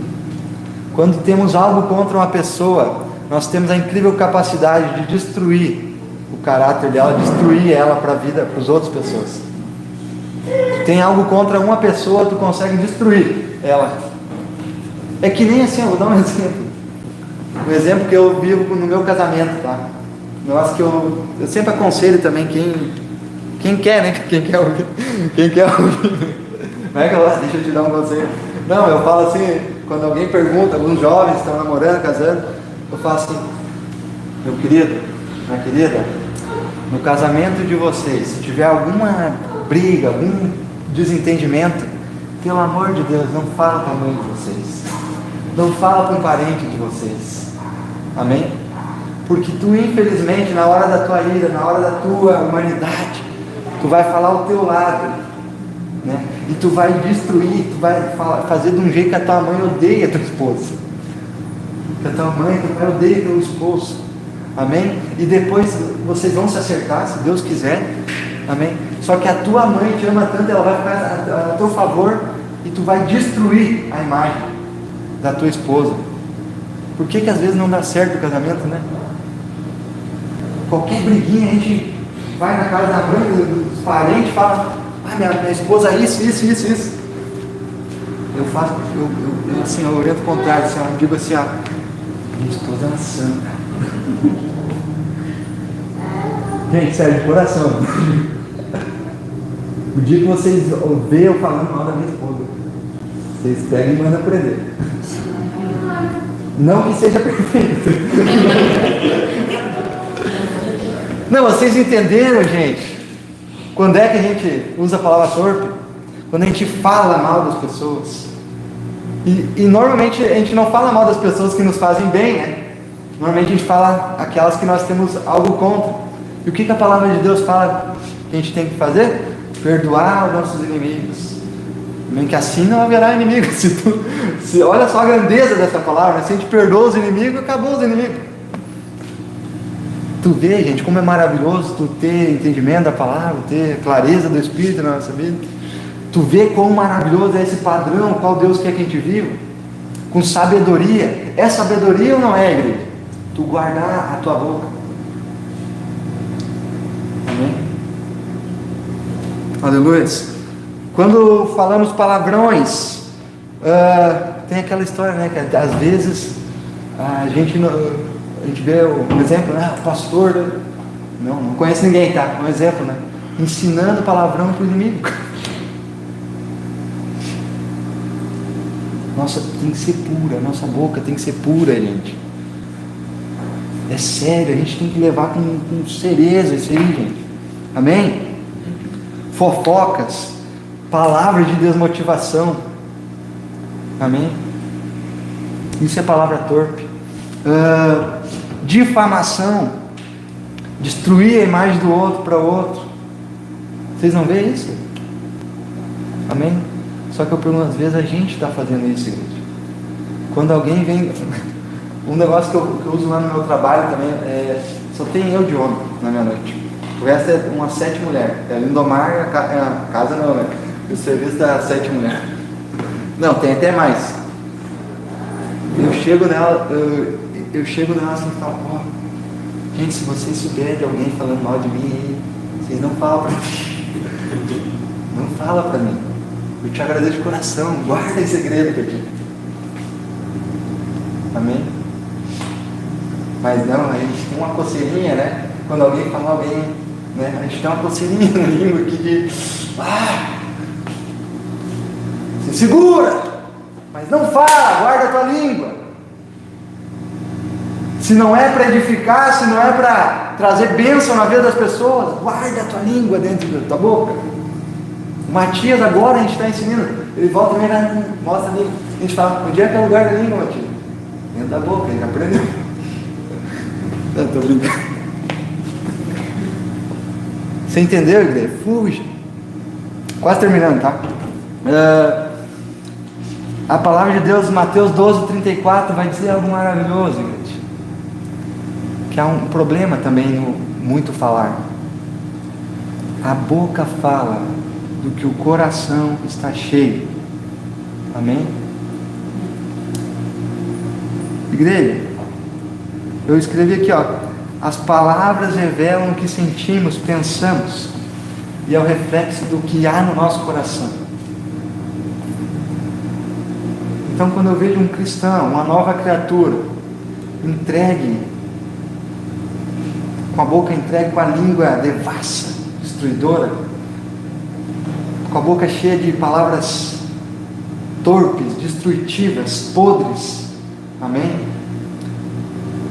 Quando temos algo contra uma pessoa, nós temos a incrível capacidade de destruir o caráter dela, destruir ela para a vida, para as outras pessoas. Tu tem algo contra uma pessoa, tu consegue destruir ela. É que nem assim, eu vou dar um exemplo. Um exemplo que eu vivo no meu casamento, tá? Um negócio que eu sempre aconselho também quem quer, né? Quem quer ouvir. Não é que deixa eu te dar um conselho. Não, eu falo assim, quando alguém pergunta, alguns jovens estão namorando, casando, eu falo assim, meu querido, minha querida, no casamento de vocês, se tiver alguma briga, algum desentendimento, pelo amor de Deus, não fala com a mãe de vocês, não fala com um parente de vocês, amém? Porque tu, infelizmente, na hora da tua ira, na hora da tua humanidade, tu vai falar o teu lado, né? E tu vai destruir, tu vai fazer de um jeito que a tua mãe odeia a tua esposa, que a tua mãe, teu pai odeia teu esposo, amém? E depois vocês vão se acertar, se Deus quiser, amém? Só que a tua mãe te ama tanto, ela vai ficar a teu favor e tu vai destruir a imagem da tua esposa. Por que às vezes não dá certo o casamento, né? Qualquer briguinha a gente vai na casa da mãe, dos parentes, fala, minha esposa isso. Eu faço, eu assim, eu oriento o contrário, assim, eu digo assim, minha esposa é uma santa. Gente, sério, de coração. O dia que vocês verem eu falando mal da minha esposa, vocês pegam e mandam aprender. Não que seja perfeito. Não, vocês entenderam, gente? Quando é que a gente usa a palavra torpe? Quando a gente fala mal das pessoas. E normalmente a gente não fala mal das pessoas que nos fazem bem, né? Normalmente a gente fala aquelas que nós temos algo contra. E o que a palavra de Deus fala que a gente tem que fazer? Perdoar os nossos inimigos. Bem que assim não haverá inimigo. Olha só a grandeza dessa palavra, né? Se a gente perdoa os inimigos, acabou os inimigos. Tu vê, gente, como é maravilhoso tu ter entendimento da palavra, ter clareza do Espírito na nossa vida. Tu vê como maravilhoso é esse padrão, qual Deus quer que a gente viva, com sabedoria. É sabedoria ou não é, igreja? Tu guardar a tua boca. Amém? Aleluia. Quando falamos palavrões, tem aquela história, né, que às vezes a gente vê um exemplo, né, o pastor, não conhece ninguém, tá? Um exemplo, né? Ensinando palavrão para o inimigo. Nossa, tem que ser pura, nossa boca tem que ser pura, gente. É sério, a gente tem que levar com certeza isso aí, gente. Amém? Fofocas, palavras de desmotivação. Amém? Isso é palavra torpe. Difamação, destruir a imagem do outro para o outro. Vocês não veem isso? Amém? Só que eu pergunto, às vezes a gente está fazendo isso, igreja. Quando alguém vem... Um negócio que eu uso lá no meu trabalho também só tem eu de homem na minha noite. O resto é umas 7 mulheres. É Lindomar, a casa não, né? O serviço das 7 mulheres. Não, tem até mais. Eu chego nela assim e falo, ó, gente, se vocês souberem de alguém falando mal de mim aí, vocês não falam pra mim. Não fala pra mim. Eu te agradeço de coração. Guarda esse segredo pra ti. Amém? Mas não, a gente tem uma coceirinha, né? Quando alguém fala alguém, né? A gente tem uma coceirinha na língua aqui de... se segura! Mas não fala, guarda a tua língua. Se não é para edificar, se não é para trazer bênção na vida das pessoas, guarda a tua língua dentro da tua boca. O Matias agora a gente está ensinando, ele volta e mostra a língua. A gente fala, onde é que é o lugar da língua, Matias? Dentro da boca, ele aprendeu. Não, estou brincando. Você entendeu, igreja? Fuja. Quase terminando, tá? A palavra de Deus, Mateus 12:34, vai dizer algo maravilhoso, igreja. Que há um problema também no muito falar. A boca fala do que o coração está cheio. Amém? Igreja, eu escrevi aqui, ó. As palavras revelam o que sentimos, pensamos, e é o reflexo do que há no nosso coração. Então, quando eu vejo um cristão, uma nova criatura, entregue, com a boca entregue, com a língua devassa, destruidora, com a boca cheia de palavras torpes, destrutivas, podres, amém?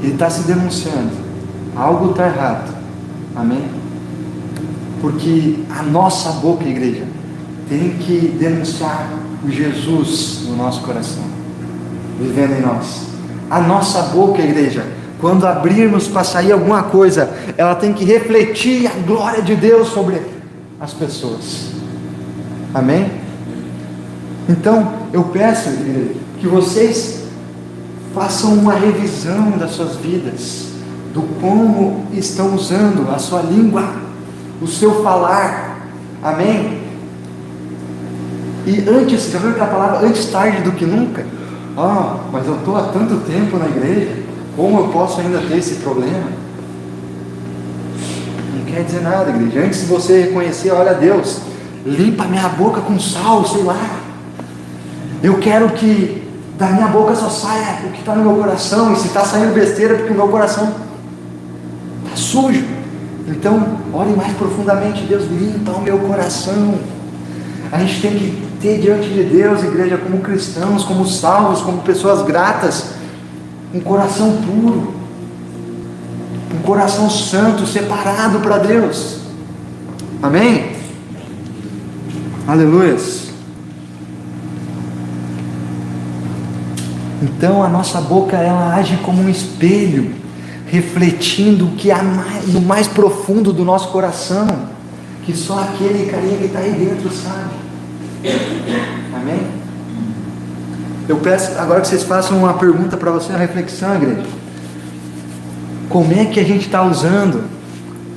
Ele está se denunciando, algo está errado, amém? Porque a nossa boca, igreja, tem que denunciar o Jesus no nosso coração, vivendo em nós. A nossa boca, igreja, quando abrirmos para sair alguma coisa, ela tem que refletir a glória de Deus sobre as pessoas, amém? Então, eu peço, igreja, que vocês façam uma revisão das suas vidas, do como estão usando a sua língua, o seu falar, amém? E antes, já viu aquela palavra, antes tarde do que nunca? Mas eu estou há tanto tempo na igreja, como eu posso ainda ter esse problema? Não quer dizer nada, igreja. Antes de você reconhecer, olha, Deus, limpa minha boca com sal, sei lá. Eu quero que da minha boca só saia o que está no meu coração, e se está saindo besteira, porque o meu coração está sujo. Então, ore mais profundamente, Deus, limpa o meu coração. A gente tem que ter diante de Deus, igreja, como cristãos, como salvos, como pessoas gratas, um coração puro, um coração santo, separado para Deus, amém? Aleluias. Então a nossa boca, ela age como um espelho, refletindo o que há no mais profundo do nosso coração, que só aquele carinha que está aí dentro sabe. Amém? Eu peço agora que vocês façam uma pergunta para você, uma reflexão, igreja. Como é que a gente está usando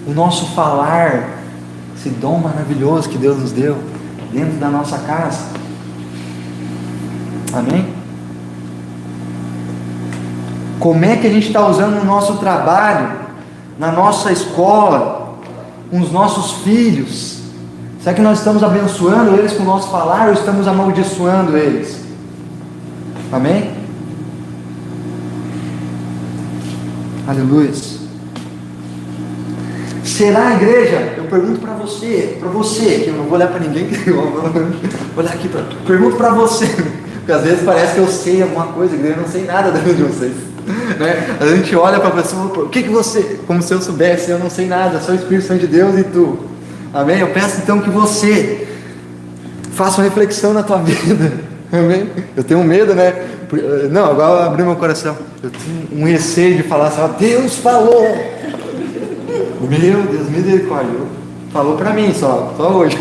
o nosso falar, esse dom maravilhoso que Deus nos deu, dentro da nossa casa? Amém? Como é que a gente está usando no nosso trabalho, na nossa escola, com os nossos filhos? Será que nós estamos abençoando eles com o nosso falar, ou estamos amaldiçoando eles? Amém? Aleluia. Será, igreja? Eu pergunto para você, que eu não vou olhar para ninguém, eu vou olhar aqui pergunto para você, porque às vezes parece que eu sei alguma coisa, igreja, eu não sei nada da vida de vocês, né? A gente olha para a pessoa, o que você, como se eu soubesse, eu não sei nada, só o Espírito Santo de Deus e tu, amém? Eu peço então que você faça uma reflexão na tua vida, amém? Eu tenho medo, né? Não, agora eu abri meu coração, eu tenho um receio de falar assim, ó, Deus falou, meu Deus, misericórdia, falou para mim só hoje,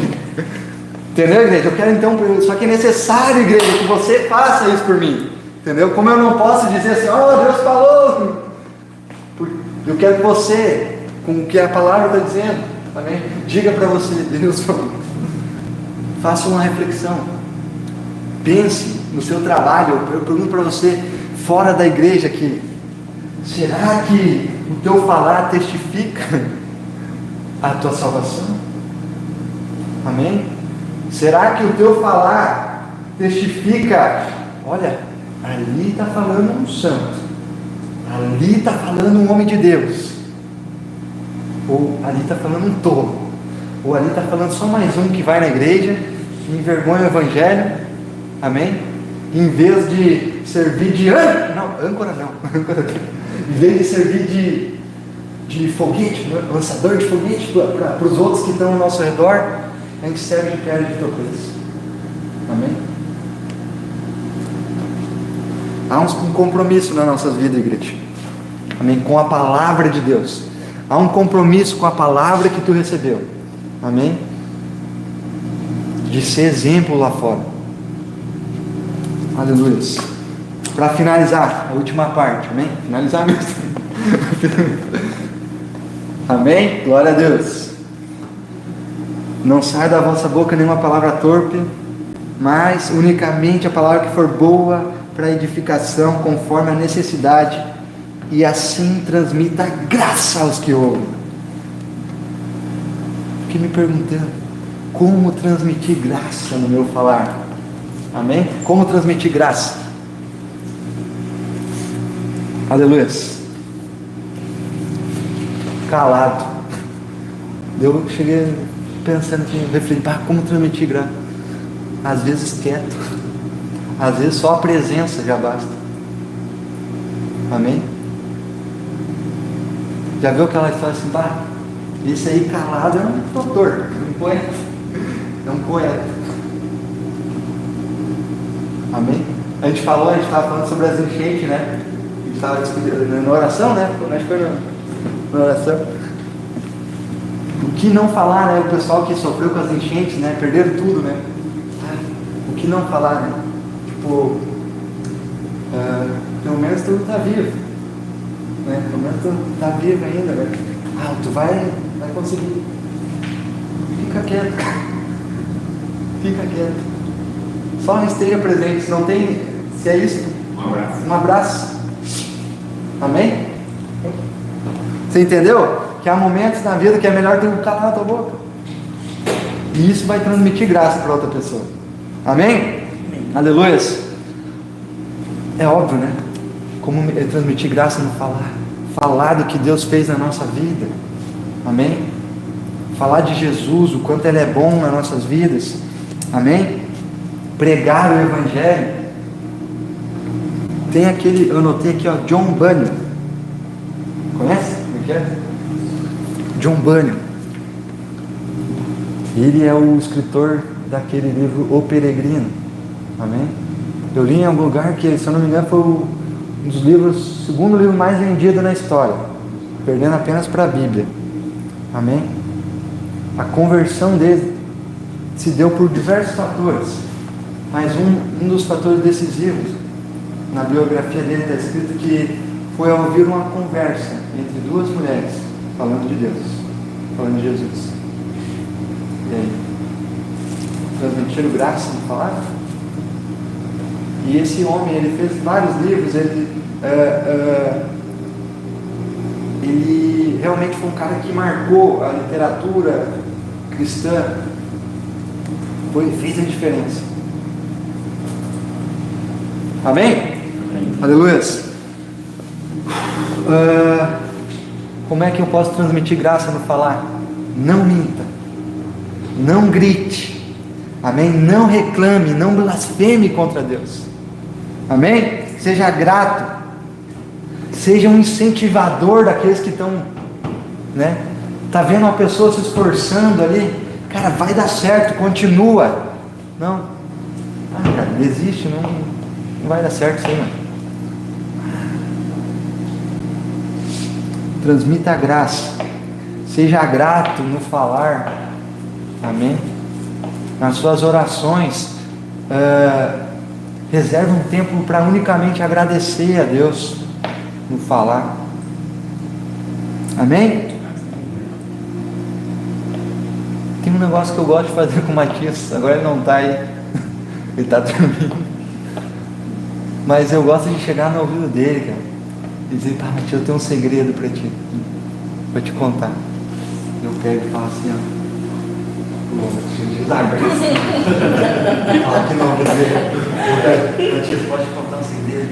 Entendeu, igreja? Eu quero então, só que é necessário, igreja, que você faça isso por mim. Entendeu? Como eu não posso dizer assim, Deus falou. Eu quero que você, com o que a palavra está dizendo, amém? Diga para você, Deus falou. Faça uma reflexão. Pense no seu trabalho. Eu pergunto para você, fora da igreja aqui, será que o teu falar testifica a tua salvação? Amém? Será que o teu falar testifica, olha, ali está falando um santo, ali está falando um homem de Deus, ou ali está falando um tolo, ou ali está falando só mais um que vai na igreja, que envergonha o evangelho, amém? Em vez de servir de âncora não, em vez de servir de foguete, lançador de foguete para os outros que estão ao nosso redor, a gente serve de pedra de tropeço. Amém? Há um compromisso nas nossas vidas, igreja. Amém? Com a palavra de Deus. Há um compromisso com a palavra que tu recebeu. Amém? De ser exemplo lá fora. Aleluia. Para finalizar, a última parte. Amém? Finalizar mesmo. Amém? Glória a Deus. Não sai da vossa boca nenhuma palavra torpe, mas unicamente a palavra que for boa para edificação, conforme a necessidade, e assim transmita graça aos que ouvem. Fiquei me perguntando, como transmitir graça no meu falar? Amém? Como transmitir graça? Aleluia. Calado. Eu cheguei pensando aqui, refletindo, como transmitir graça? Às vezes quieto, às vezes só a presença já basta. Amém? Já viu aquela história assim, esse aí calado é um doutor, um poeta, é um poeta. Amém? A gente estava falando sobre as enchentes, né? A gente estava discutindo na oração, né? Acho que foi na oração. O que não falar, né? O pessoal que sofreu com as enchentes, né? Perderam tudo, né? O que não falar, né? Tipo, pelo menos tu está vivo, né? Pelo menos tu está vivo ainda, né? Tu vai conseguir. Fica quieto. Fica quieto. Só esteja presente. Se não tem, se é isso, um abraço. Amém? Você entendeu? Que há momentos na vida que é melhor ter um calar na tua boca. E isso vai transmitir graça para outra pessoa. Amém? Amém. Aleluia. É óbvio, né? Como transmitir graça no falar. Falar do que Deus fez na nossa vida. Amém? Falar de Jesus, o quanto Ele é bom nas nossas vidas. Amém? Pregar o Evangelho. Tem aquele, eu anotei aqui, John Bunyan. Conhece? Como é? John Bunyan. Ele é o escritor daquele livro O Peregrino. Amém? Eu li em algum lugar que, se eu não me engano, foi um dos livros, o segundo livro mais vendido na história, perdendo apenas para a Bíblia. Amém? A conversão dele se deu por diversos fatores, mas um dos fatores decisivos na biografia dele está escrito que foi ao ouvir uma conversa entre duas mulheres falando de Deus, falando de Jesus. E aí? Transmitiram graça no falar? E esse homem, ele fez vários livros, ele realmente foi um cara que marcou a literatura cristã, fez a diferença. Amém? Amém. Aleluia. Como é que eu posso transmitir graça no falar? Não minta, não grite, amém? Não reclame, não blasfeme contra Deus, amém? Seja grato, seja um incentivador daqueles que estão, né? Tá vendo uma pessoa se esforçando ali, cara, vai dar certo, continua. Não, cara, desiste, não vai dar certo isso aí, mano. Transmita a graça, seja grato no falar, amém? nas suas orações, reserve um tempo para unicamente agradecer a Deus no falar. Amém? Tem um negócio que eu gosto de fazer com o Matias, agora ele não está aí, ele está dormindo, mas eu gosto de chegar no ouvido dele, cara, e dizer: pá, Matias, eu tenho um segredo para ti, vou te contar. Eu pego e falo assim, ó: pô, Matias, fala que não, Matias, pode contar um segredo?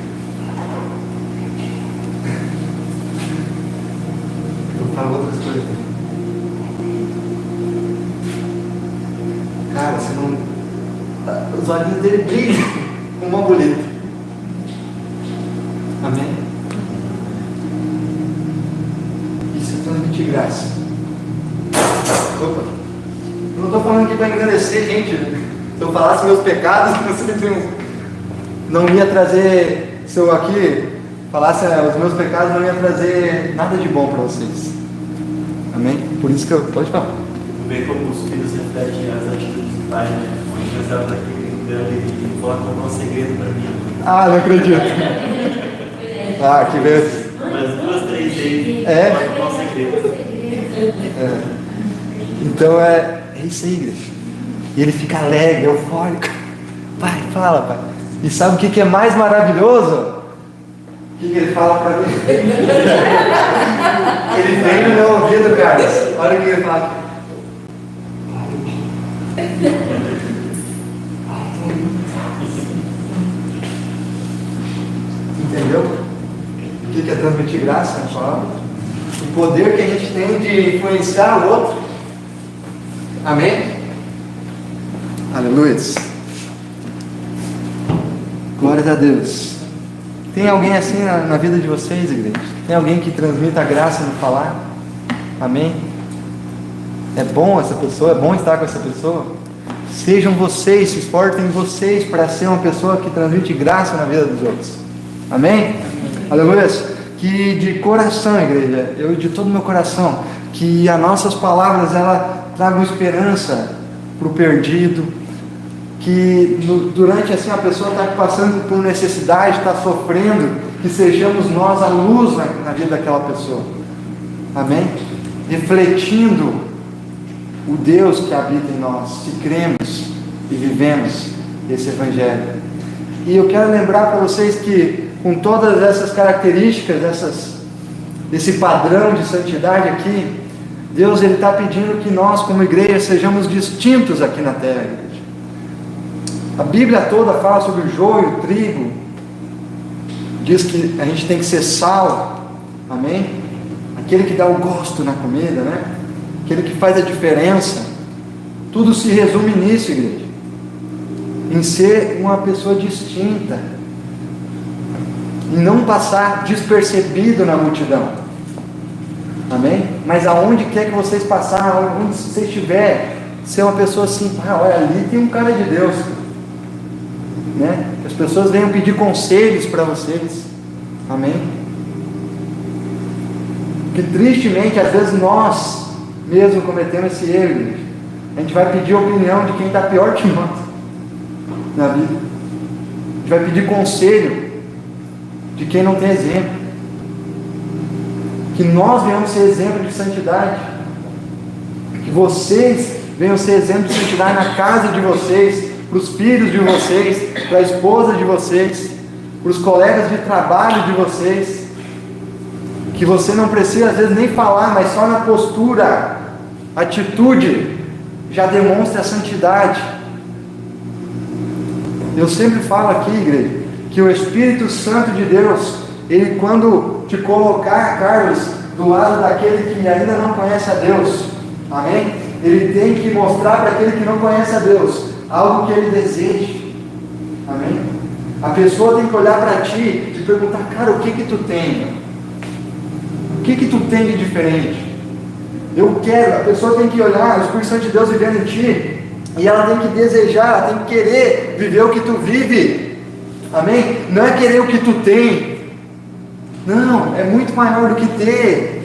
Eu falo outras coisas também. Cara, você não... os olhinhos dele brilham como uma boleta. Amém? Isso é transmitir graça. Opa! Eu não estou falando aqui para engrandecer, gente. Se eu falasse meus pecados, não ia trazer... Se eu aqui falasse os meus pecados, não ia trazer nada de bom para vocês. Amém? Por isso que eu... Pode falar. Ver como os filhos refletem as atitudes do pai, né? Onde nós estávamos aqui brincando e falou: contar um segredo para mim. Ah, não acredito. Ah, que vez. Mas 2, 3 vezes, pode contar um segredo. Então é isso aí, igreja. E ele fica alegre, eufórico. Pai, fala, pai. E sabe o que é mais maravilhoso? O que ele fala para mim? Ele vem no meu ouvido, cara. Olha o que ele fala. Entendeu? O que é transmitir graça na palavra? O poder que a gente tem de influenciar o outro. Amém? Aleluia. Glória a Deus. Tem alguém assim na vida de vocês, igreja? Tem alguém que transmita a graça no falar? Amém? É bom essa pessoa, é bom estar com essa pessoa. Sejam vocês, se esforcem vocês para ser uma pessoa que transmite graça na vida dos outros. Amém? Aleluia. Que de coração, igreja, eu de todo o meu coração, que as nossas palavras ela tragam esperança para o perdido, que durante assim a pessoa está passando por necessidade, está sofrendo, que sejamos nós a luz na vida daquela pessoa. Amém? Refletindo o Deus que habita em nós, se cremos e vivemos esse Evangelho. E eu quero lembrar para vocês que com todas essas características, esse padrão de santidade aqui, Deus ele está pedindo que nós como igreja sejamos distintos aqui na terra, igreja. A Bíblia toda fala sobre o joio, o trigo, diz que a gente tem que ser sal, amém? Aquele que dá o gosto na comida, né? Aquele que faz a diferença. Tudo se resume nisso, igreja, em ser uma pessoa distinta, em não passar despercebido na multidão, amém? Mas aonde quer que vocês passarem, onde você estiver, ser uma pessoa assim: olha, ali tem um cara de Deus, né? Que as pessoas venham pedir conselhos para vocês, amém? Que tristemente às vezes nós mesmo cometemos esse erro, a gente vai pedir a opinião de quem está pior que nós na vida, a gente vai pedir conselho de quem não tem exemplo. Que nós venhamos ser exemplo de santidade, que vocês venham ser exemplo de santidade na casa de vocês, para os filhos de vocês, para a esposa de vocês, para os colegas de trabalho de vocês, que você não precisa às vezes nem falar, mas só na postura, atitude, já demonstra a santidade. Eu sempre falo aqui, igreja, que o Espírito Santo de Deus, ele quando te colocar, Carlos, do lado daquele que ainda não conhece a Deus, amém? Ele tem que mostrar para aquele que não conhece a Deus algo que ele deseja, amém? A pessoa tem que olhar para ti e perguntar: cara, o que tu tem? O que tu tem de diferente? Eu quero. A pessoa tem que olhar o Espírito Santo de Deus vivendo em ti, e ela tem que desejar, ela tem que querer viver o que tu vive, amém? Não é querer o que tu tem, não, é muito maior do que ter,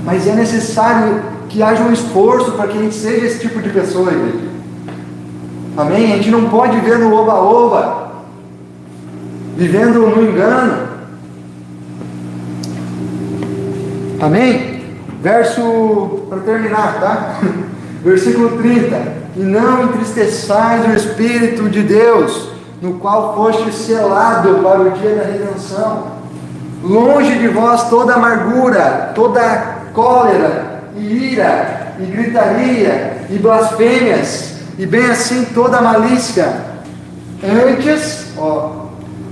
mas é necessário que haja um esforço para que a gente seja esse tipo de pessoa, igreja. Amém? A gente não pode viver no oba-oba, vivendo no engano. Amém? Verso, para terminar, tá? Versículo 30. E não entristeçais o Espírito de Deus, no qual foste selado para o dia da redenção. Longe de vós toda amargura, toda cólera, e ira, e gritaria, e blasfêmias, e bem assim toda malícia. Antes,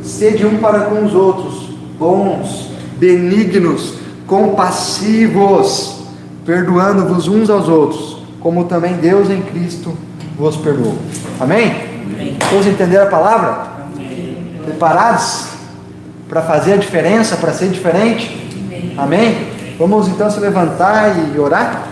sede um para com os outros, bons, benignos, compassivos, perdoando-vos uns aos outros, como também Deus em Cristo vos perdoou. Amém? Todos entenderam a palavra? Amém. Preparados para fazer a diferença, para ser diferente? Amém? Vamos então se levantar e orar?